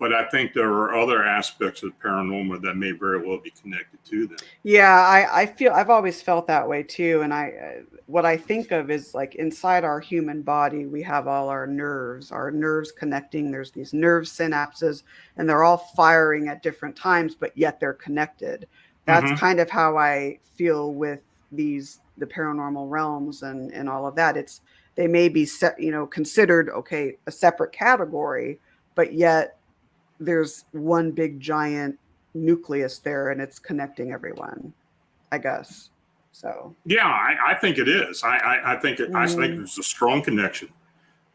but I think there are other aspects of paranormal that may very well be connected to them.
Yeah, I feel I've always felt that way too. And what I think of is, like, inside our human body, we have all our nerves connecting. There's these nerve synapses, and they're all firing at different times, but yet they're connected. That's
Mm-hmm.
kind of how I feel with the paranormal realms and all of that. They may be considered, okay, a separate category, but yet there's one big giant nucleus there, and it's connecting everyone, I guess. So,
Yeah, I think it is. I think
mm,
there's a strong connection.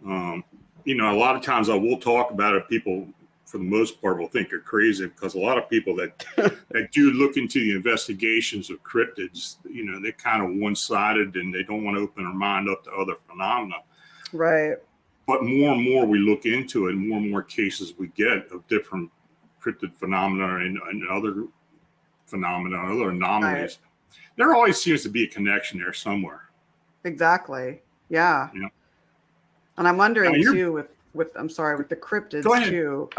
Um, a lot of times I will talk about it. People, for the most part, will think you're crazy, because a lot of people that do look into the investigations of cryptids, they're kind of one-sided and they don't want to open their mind up to other phenomena.
right.
But more and more we look into it, more and more cases we get of different cryptid phenomena and other phenomena, other
Right.
anomalies. There always seems to be a connection there somewhere.
Exactly. Yeah.
You know,
And I'm
now
wondering
you're
too, with I'm sorry, with the
go
cryptids
ahead.
too.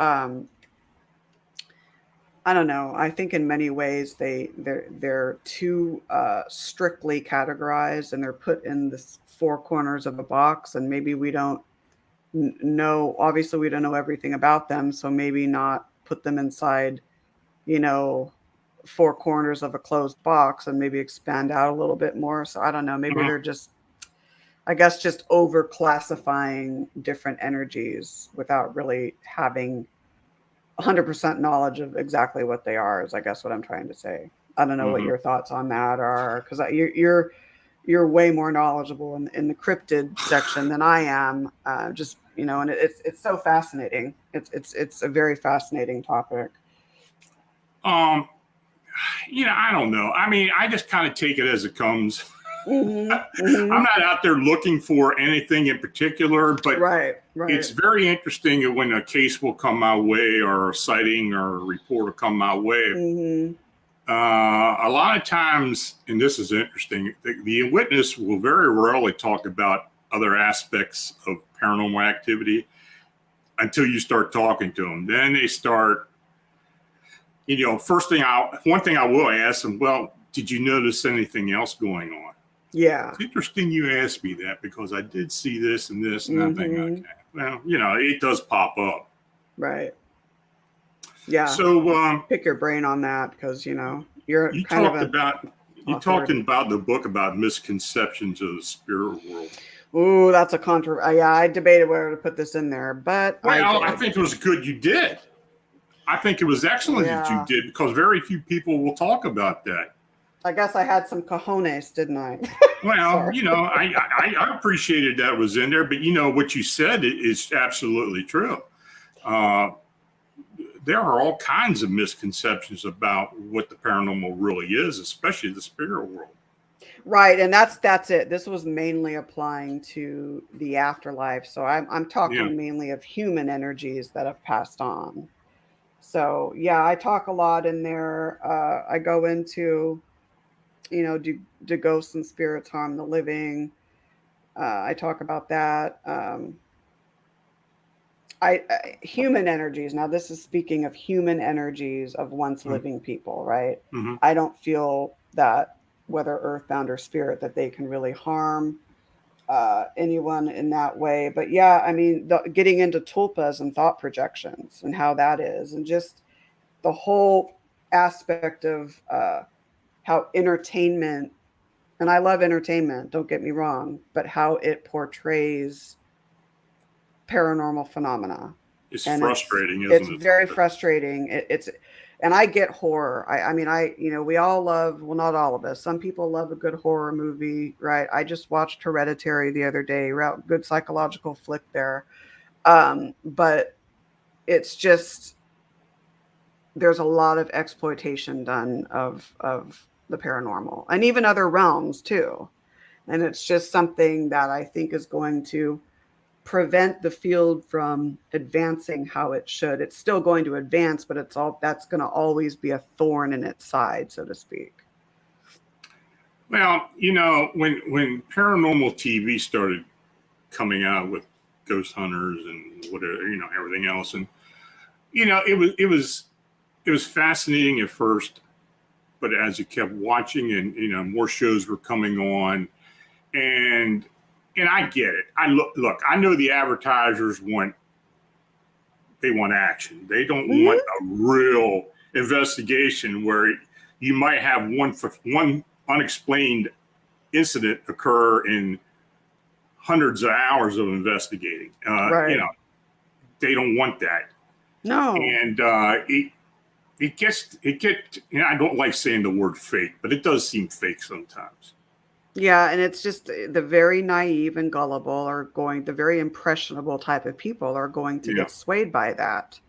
I don't know. I think in many ways they're too strictly categorized, and they're put in the four corners of a box, and maybe we don't know. Obviously, we don't know everything about them, so maybe not put them inside, you know, four corners of a closed box, and maybe expand out a little bit more. So I don't know. Maybe
Uh-huh.
they're just, I guess, just over classifying different energies without really having 100% knowledge of exactly what they are, is I guess what I'm trying to say. I don't know what your thoughts on that are, because you're way more knowledgeable in the cryptid section than I am. Just, and it's so fascinating. It's a very fascinating topic.
I don't know. I mean, I just kind of take it as it comes. I'm not out there looking for anything in particular, but
right.
It's very interesting when a case will come my way, or a sighting or a report will come my way. A lot of times, and this is interesting, the witness will very rarely talk about other aspects of paranormal activity until you start talking to them. Then they start, one thing I will ask them, well, did you notice anything else going on?
Yeah.
It's interesting you asked me that, because I did see this and this, and I think, okay, well, it does pop up.
Right. Yeah.
So
pick your brain on that, because you're
you
kind
talked
of
about the book about misconceptions of the spirit world.
Ooh, that's a yeah, I debated whether to put this in there, but
I think it was good you did. I think it was excellent that you did, because very few people will talk about that.
I guess I had some cojones, didn't I?
Well, I appreciated that was in there, but what you said is absolutely true. There are all kinds of misconceptions about what the paranormal really is, especially the spirit world.
Right, and that's it. This was mainly applying to the afterlife, so I'm talking mainly of human energies that have passed on. So yeah, I talk a lot in there. I go into, do ghosts and spirits harm the living? I talk about that. Human energies. Now, this is speaking of human energies of once living people, right? I don't feel that, whether earthbound or spirit, that they can really harm anyone in that way. But yeah, I mean, getting into tulpas and thought projections and how that is, and just the whole aspect of how entertainment, and I love entertainment, don't get me wrong, but how it portrays paranormal phenomena.
It's
and
frustrating, isn't it?
It's very frustrating. And I get horror. I mean, we all love, well, not all of us. Some people love a good horror movie, right? I just watched Hereditary the other day. Good psychological flick there. But it's just, there's a lot of exploitation done of the paranormal, and even other realms too. And it's just something that I think is going to prevent the field from advancing how it should. It's still going to advance, but that's going to always be a thorn in its side, so to speak.
Well, when paranormal TV started coming out with ghost hunters and whatever, everything else, and it was fascinating at first, but as you kept watching and more shows were coming on, and I get it. I know the advertisers want action. They don't want a real investigation where you might have one unexplained incident occur in hundreds of hours of investigating.
Right.
They don't want that.
No.
And it gets, I don't like saying the word fake, but it does seem fake sometimes.
Yeah, and it's just the very naive and gullible the very impressionable type of people are going to get swayed by that.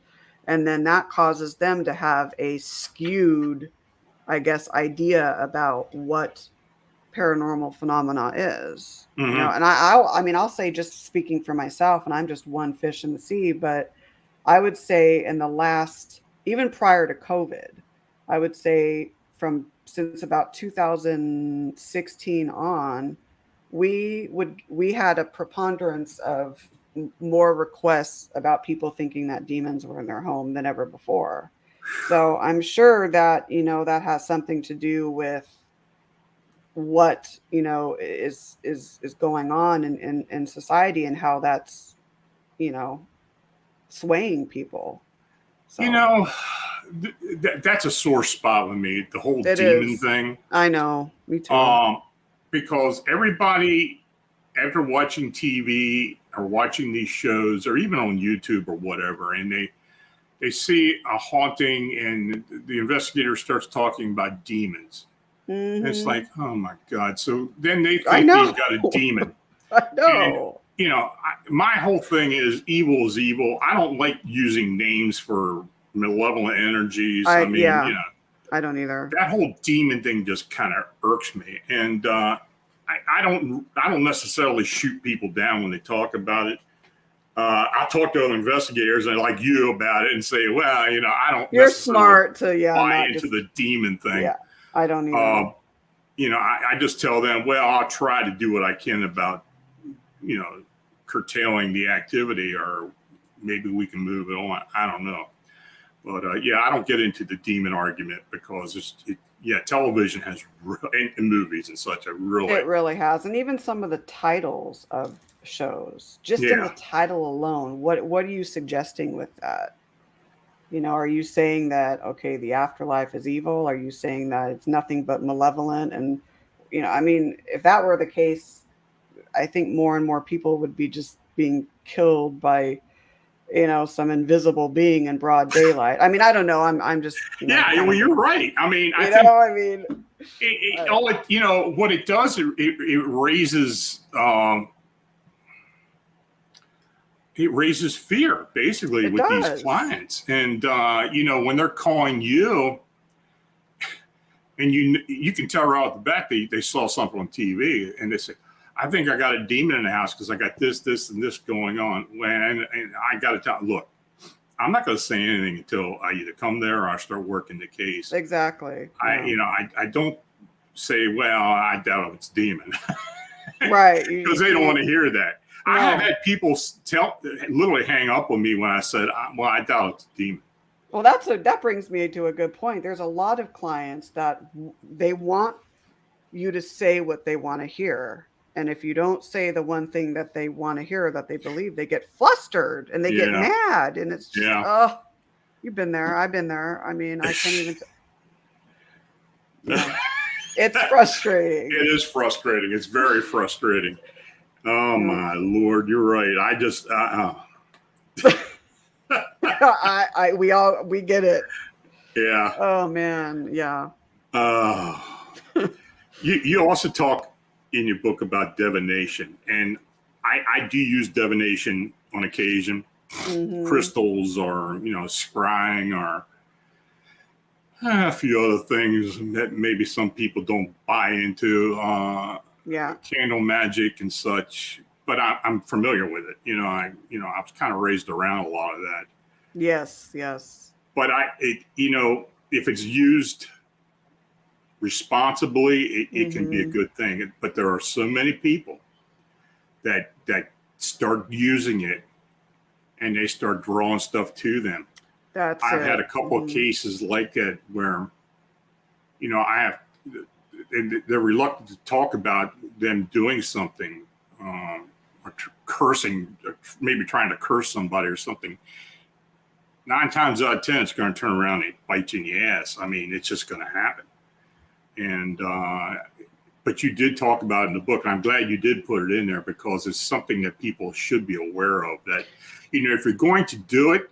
And then that causes them to have a skewed, I guess, idea about what paranormal phenomena is. And I'll say, just speaking for myself, and I'm just one fish in the sea, but I would say in the last, even prior to COVID, I would say since about 2016 on, we had a preponderance of more requests about people thinking that demons were in their home than ever before. So I'm sure that, that has something to do with what, is going on in society, and how that's, swaying people. So.
That's a sore spot with me, the whole demon thing.
I know, me too.
Because everybody, after watching TV or watching these shows, or even on YouTube or whatever, and they see a haunting and the investigator starts talking about demons. And it's like, oh my God. So then they think they've got a demon.
I know.
And, my whole thing is evil. I don't like using names for malevolent energies. I
don't either.
That whole demon thing just kind of irks me. And I don't necessarily shoot people down when they talk about it. I'll talk to other investigators and like you about it and say, well, I don't.
You're smart to
buy into the demon thing.
Yeah, I don't either.
I just tell them, well, I'll try to do what I can about, curtailing the activity, or maybe we can move it on. I don't know. But I don't get into the demon argument because television has and movies and such. It
really has. And even some of the titles of shows, just in the title alone, what are you suggesting with that? Are you saying that, okay, the afterlife is evil? Are you saying that it's nothing but malevolent? And, if that were the case, I think more and more people would be just being killed by, some invisible being in broad daylight. I mean, I don't know. I'm just.
You're right. I mean, what it does, it raises. It raises fear, basically, with these clients. And, when they're calling you, and you can tell right off the bat they saw something on TV, and they say, I think I got a demon in the house because I got this, and this going on. And I got to tell, look, I'm not going to say anything until I either come there or I start working the case.
Exactly.
I don't say, well, I doubt if it's demon.
Right.
Because they don't want to hear that. No. I have had people literally hang up on me when I said, well, I doubt it's a demon.
Well, that brings me to a good point. There's a lot of clients that they want you to say what they want to hear. And if you don't say the one thing that they want to hear, that they believe, they get flustered and they get mad. And it's just, you've been there. I've been there. I mean, I can't even. It's frustrating.
It is frustrating. It's very frustrating. Oh my Lord, you're right. I just
we get it.
Yeah.
Oh man, yeah.
You also talk in your book about divination, and I do use divination on occasion. Crystals, or scrying, or a few other things that maybe some people don't buy into. Candle magic and such, but I'm familiar with it. I was kind of raised around a lot of that.
Yes.
But if it's used responsibly, it can be a good thing. But there are so many people that start using it, and they start drawing stuff to them. I've had a couple of cases like that where, they're reluctant to talk about them doing something, or cursing, or maybe trying to curse somebody or something. 9 times out of 10, it's going to turn around and bite you in the ass. I mean, it's just going to happen. And, but you did talk about it in the book, and I'm glad you did put it in there, because it's something that people should be aware of, that, if you're going to do it,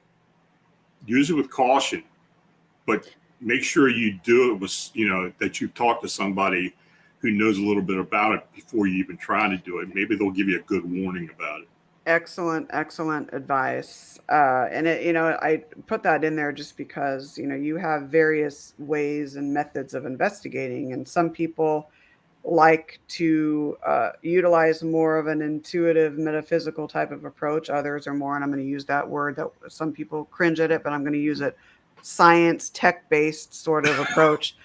use it with caution, but make sure you do it with, that you've talked to somebody who knows a little bit about it before you even try to do it. Maybe they'll give you a good warning about it.
Excellent advice. And I put that in there just because, you have various ways and methods of investigating, and some people like to utilize more of an intuitive, metaphysical type of approach. Others are more, and I'm going to use that word that some people cringe at it, but I'm going to use it, science, tech-based sort of approach.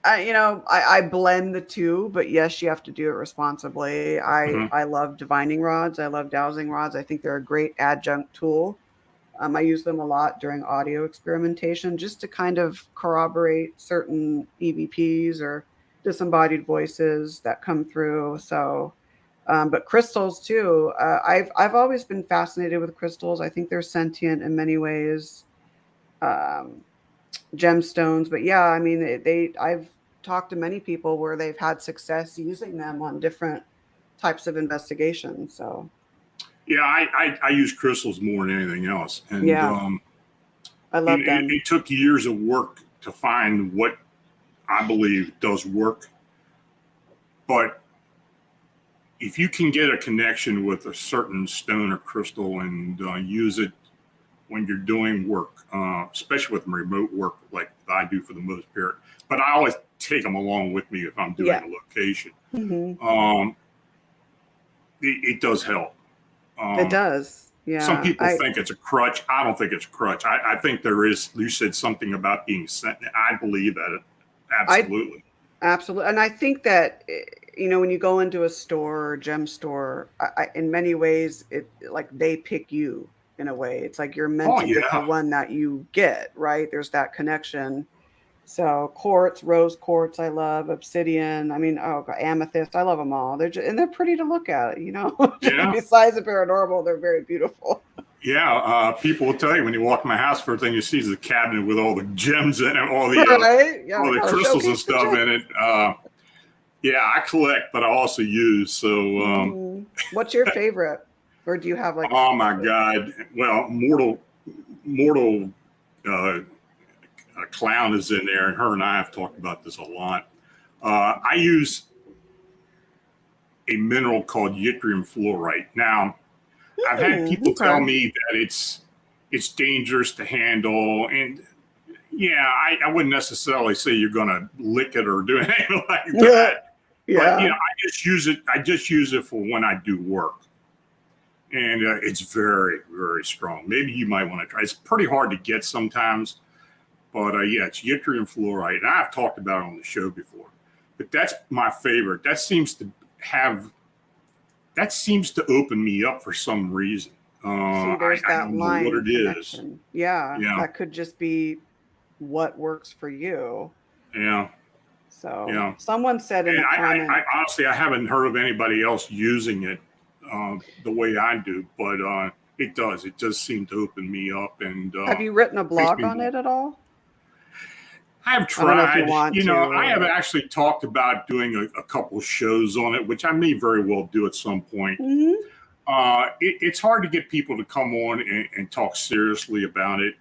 I blend the two, but yes, you have to do it responsibly. I love divining rods. I love dowsing rods. I think they're a great adjunct tool. I use them a lot during audio experimentation, just to kind of corroborate certain EVPs or disembodied voices that come through. So, but crystals too. I've always been fascinated with crystals. I think they're sentient in many ways. Gemstones, but yeah, I mean, I've talked to many people where they've had success using them on different types of investigations. So
yeah, I use crystals more than anything else. And
I love them.
It took years of work to find what I believe does work. But if you can get a connection with a certain stone or crystal and use it when you're doing work, especially with remote work like I do for the most part, but I always take them along with me if I'm doing a location.
Mm-hmm.
It does help.
It does. Yeah.
Some people think it's a crutch. I don't think it's a crutch. I think there is. You said something about being sent. I believe that. Absolutely.
Absolutely. And I think that, when you go into a store or gem store, in many ways, like they pick you in a way. It's like you're meant to get the one that you get, right? There's that connection. So quartz, rose quartz, I love obsidian. I mean, amethyst. I love them all. They're pretty to look at,
Yeah.
Besides the paranormal, they're very beautiful.
Yeah, people will tell you when you walk in my house, first thing you see is the cabinet with all the gems in it, all the crystals and stuff in it. Yeah, I collect, but I also use. So,
what's your favorite, or do you have like?
Oh my God! Well, mortal clown is in there, and her and I have talked about this a lot. I use a mineral called yttrium fluorite. Now, I've had people tell me that it's dangerous to handle, and I wouldn't necessarily say you're going to lick it or do anything like that. Yeah. But I just use it for when I do work, and it's very, very strong. Maybe you might want to try. It's pretty hard to get sometimes, but it's yttrium fluorite, and I've talked about it on the show before. But that's my favorite. That seems to open me up for some reason.
See, there's that line.
What it is.
Yeah, that could just be what works for you.
Yeah.
So someone said in a comment.
I honestly, I haven't heard of anybody else using it the way I do, but it does. It does seem to open me up. And
have you written a blog on it at all?
I've tried. I have actually talked about doing a couple of shows on it, which I may very well do at some point.
Mm-hmm.
It's hard to get people to come on and talk seriously about it.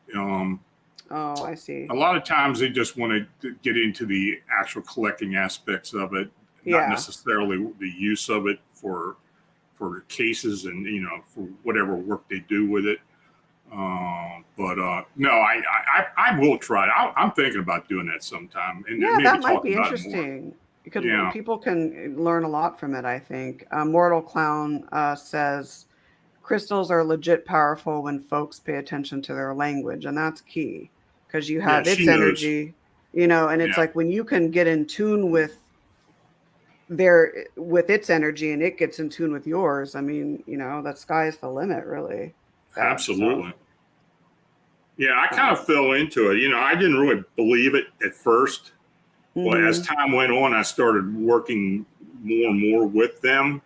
I see.
A lot of times they just want to get into the actual collecting aspects of it, not necessarily the use of it for cases and for whatever work they do with it. But no, I will try it. I'm thinking about doing that sometime. And maybe
that might be interesting because people can learn a lot from it. I think Mortal Clown says crystals are legit powerful when folks pay attention to their language, and that's key because you have its energy, and it's like when you can get in tune with its energy and it gets in tune with yours. I mean, that sky's the limit, really.
Absolutely. Yeah, I kind of fell into it. I didn't really believe it at first, but as time went on, I started working more and more with them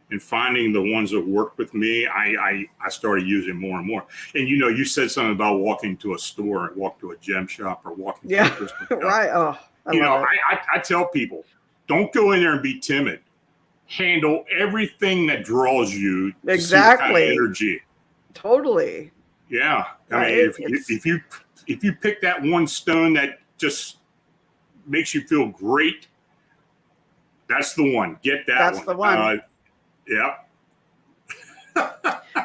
and finding the ones that worked with me. I started using more and more. And you said something about walking to a store and walk to a gem shop or walking to a crystal shop.
Right. Oh,
I tell people, don't go in there and be timid. Handle everything that draws you to see what kind of energy.
Totally.
Yeah. I mean, if you pick that one stone that just makes you feel great, that's the one. Get that one.
That's the one.
Yeah.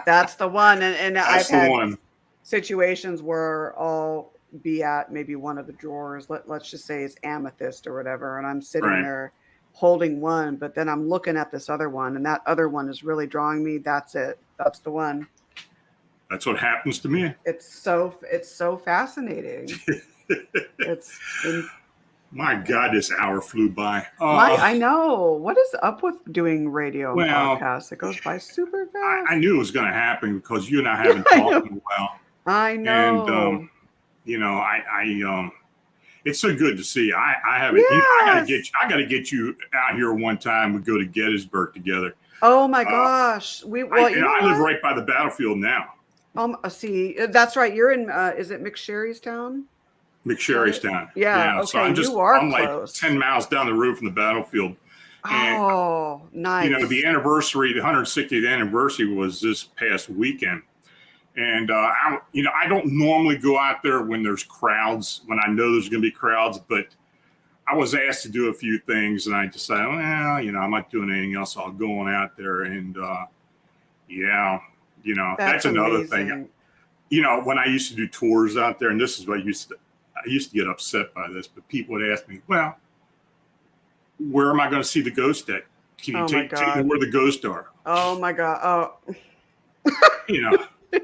That's the one. And I've had situations where I'll be at maybe one of the drawers. Let's just say it's amethyst or whatever. And I'm sitting there holding one, but then I'm looking at this other one and that other one is really drawing me. That's it. That's the one.
That's what happens to me.
It's so fascinating.
My God, this hour flew by.
I know. What is up with doing radio and podcasts? It goes by super fast.
I knew it was going to happen because you and I haven't talked in a while.
I know.
And it's so good to see. I haven't. Yes. I got to get you out here one time. We go to Gettysburg together.
Oh my gosh!
I live right by the battlefield now.
See, that's right. You're in. Is it McSherrystown?
McSherrystown.
Yeah. Okay.
So I'm
close.
Like 10 miles down the road from the battlefield. And,
nice.
The anniversary, the 160th anniversary was this past weekend. And I don't normally go out there when there's crowds, when I know there's going to be crowds, but I was asked to do a few things, and I decided, well, I'm not doing anything else. I'll go on out there, and that's another thing. When I used to do tours out there, and this is what I used to get upset by this, but people would ask me, well, where am I going to see the ghost at? Can you take me where the ghosts are?
Oh my God. Oh,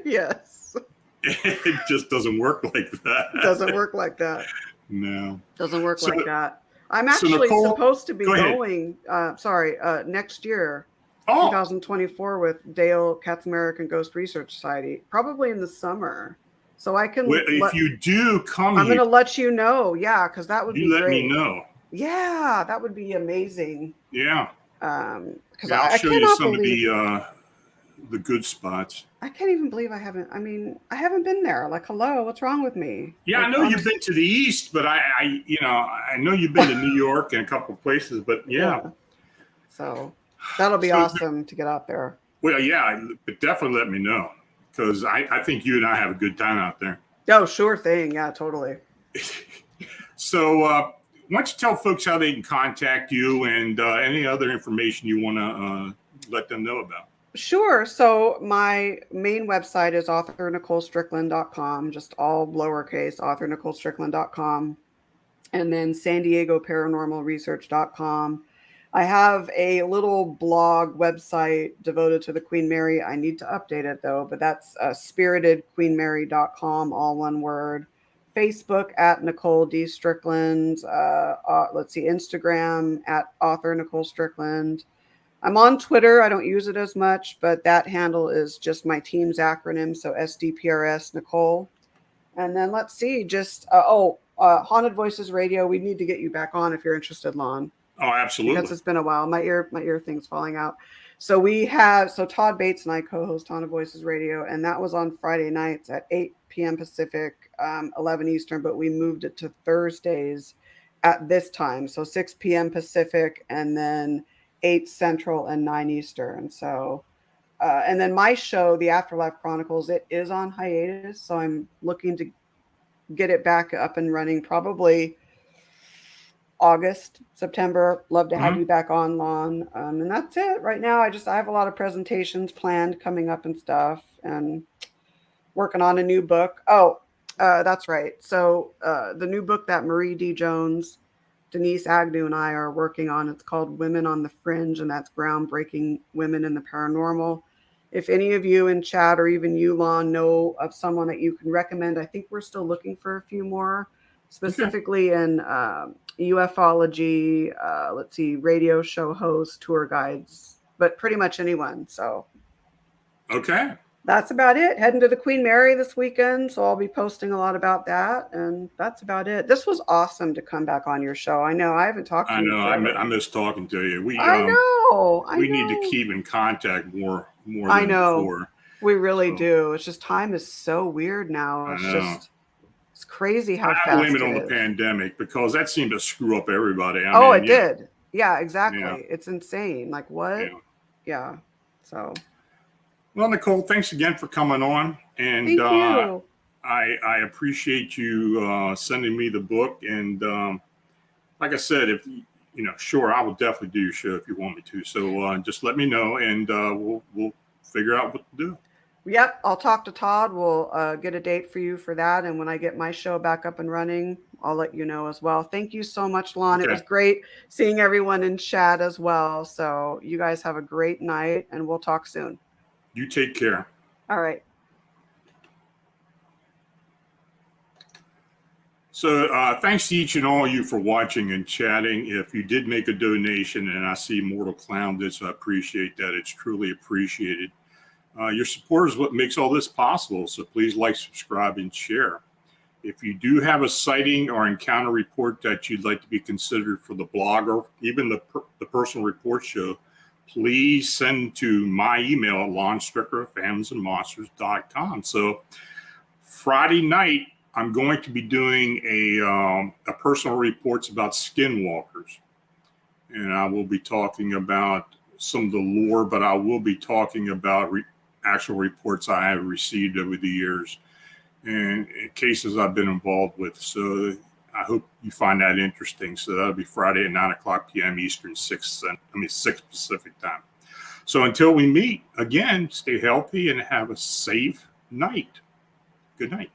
yes.
It just doesn't work like that.
Doesn't work like that.
No.
Doesn't work like that. I'm actually supposed to be going, next year, 2024, with Dale Katzmarek and Ghost Research Society, probably in the summer. So I can.
If you do come,
I'm going to let you know. Yeah, because that would be great.
You let me know.
Yeah, that would be amazing.
Yeah.
Because
I'll show you some of the good spots.
I can't even believe I haven't been there. Like, hello, what's wrong with me?
Yeah,
like,
I know you've been to the East, but I know you've been to New York and a couple of places, but yeah.
So that'll be awesome to get out there.
Well, yeah, but definitely let me know, because I think you and I have a good time out there.
Oh, sure thing. Yeah, totally.
So why don't you tell folks how they can contact you and any other information you want to let them know about?
Sure. So my main website is authornicolestrickland.com, just all lowercase, authornicolestrickland.com, and then San Diego Paranormal Research.com. I have a little blog website devoted to the Queen Mary. I need to update it though, but that's spiritedqueenmary.com, all one word. Facebook at Nicole D. Strickland. Instagram at author Nicole Strickland. I'm on Twitter. I don't use it as much, but that handle is just my team's acronym. So SDPRS Nicole. And then let's see, Haunted Voices Radio. We need to get you back on if you're interested, Lon.
Oh, absolutely.
Because it's been a while. My ear thing's falling out. So Todd Bates and I co-host Haunted Voices Radio, and that was on Friday nights at 8 p.m. Pacific, 11 Eastern, but we moved it to Thursdays at this time. So 6 p.m. Pacific, and then 8 Central and 9 Eastern. So, and then my show, The Afterlife Chronicles, it is on hiatus. So I'm looking to get it back up and running probably August, September. Love to have you back on, Lon. And that's it right now. I have a lot of presentations planned coming up and stuff, and working on a new book. That's right. So the new book that Marie D. Jones, Denise Agnew, and I are working on, it's called Women on the Fringe, and that's groundbreaking women in the paranormal. If any of you in chat, or even you, Lon, know of someone that you can recommend, I think we're still looking for a few more, specifically in ufology, radio show hosts, tour guides, but pretty much anyone. So
okay,
that's about it. Heading to the Queen Mary this weekend, so I'll be posting a lot about that, and that's about it. This was awesome to come back on your show. I know I haven't talked to you.
I miss talking to you. We need to keep in contact more than before.
We really do. It's just time is so weird now. It's crazy how fast it is. I blame it on the
pandemic, because that seemed to screw up everybody.
It did. Yeah, exactly. Yeah. It's insane. Like, what? Yeah. So.
Well, Nicole, thanks again for coming on. And
thank you.
I appreciate you sending me the book. And like I said, if sure, I will definitely do your show if you want me to. So just let me know, and we'll figure out what to do.
Yep, I'll talk to Todd. We'll get a date for you for that. And when I get my show back up and running, I'll let you know as well. Thank you so much, Lon. Okay. It was great seeing everyone in chat as well. So you guys have a great night, and we'll talk soon.
You take care.
All right.
So thanks to each and all of you for watching and chatting. If you did make a donation, and I see Mortal Clown did, so I appreciate that. It's truly appreciated. Your support is what makes all this possible. So please like, subscribe, and share. If you do have a sighting or encounter report that you'd like to be considered for the blog, or even the personal report show, please send to my email at lonstricker@phantomsandmonsters.com. So Friday night, I'm going to be doing a personal reports about skinwalkers. And I will be talking about some of the lore, but I will be talking about actual reports I have received over the years and cases I've been involved with. So I hope you find that interesting. So that'll be Friday at 9:00 p.m. Eastern, 6 Pacific time. So until we meet again, stay healthy and have a safe night. Good night.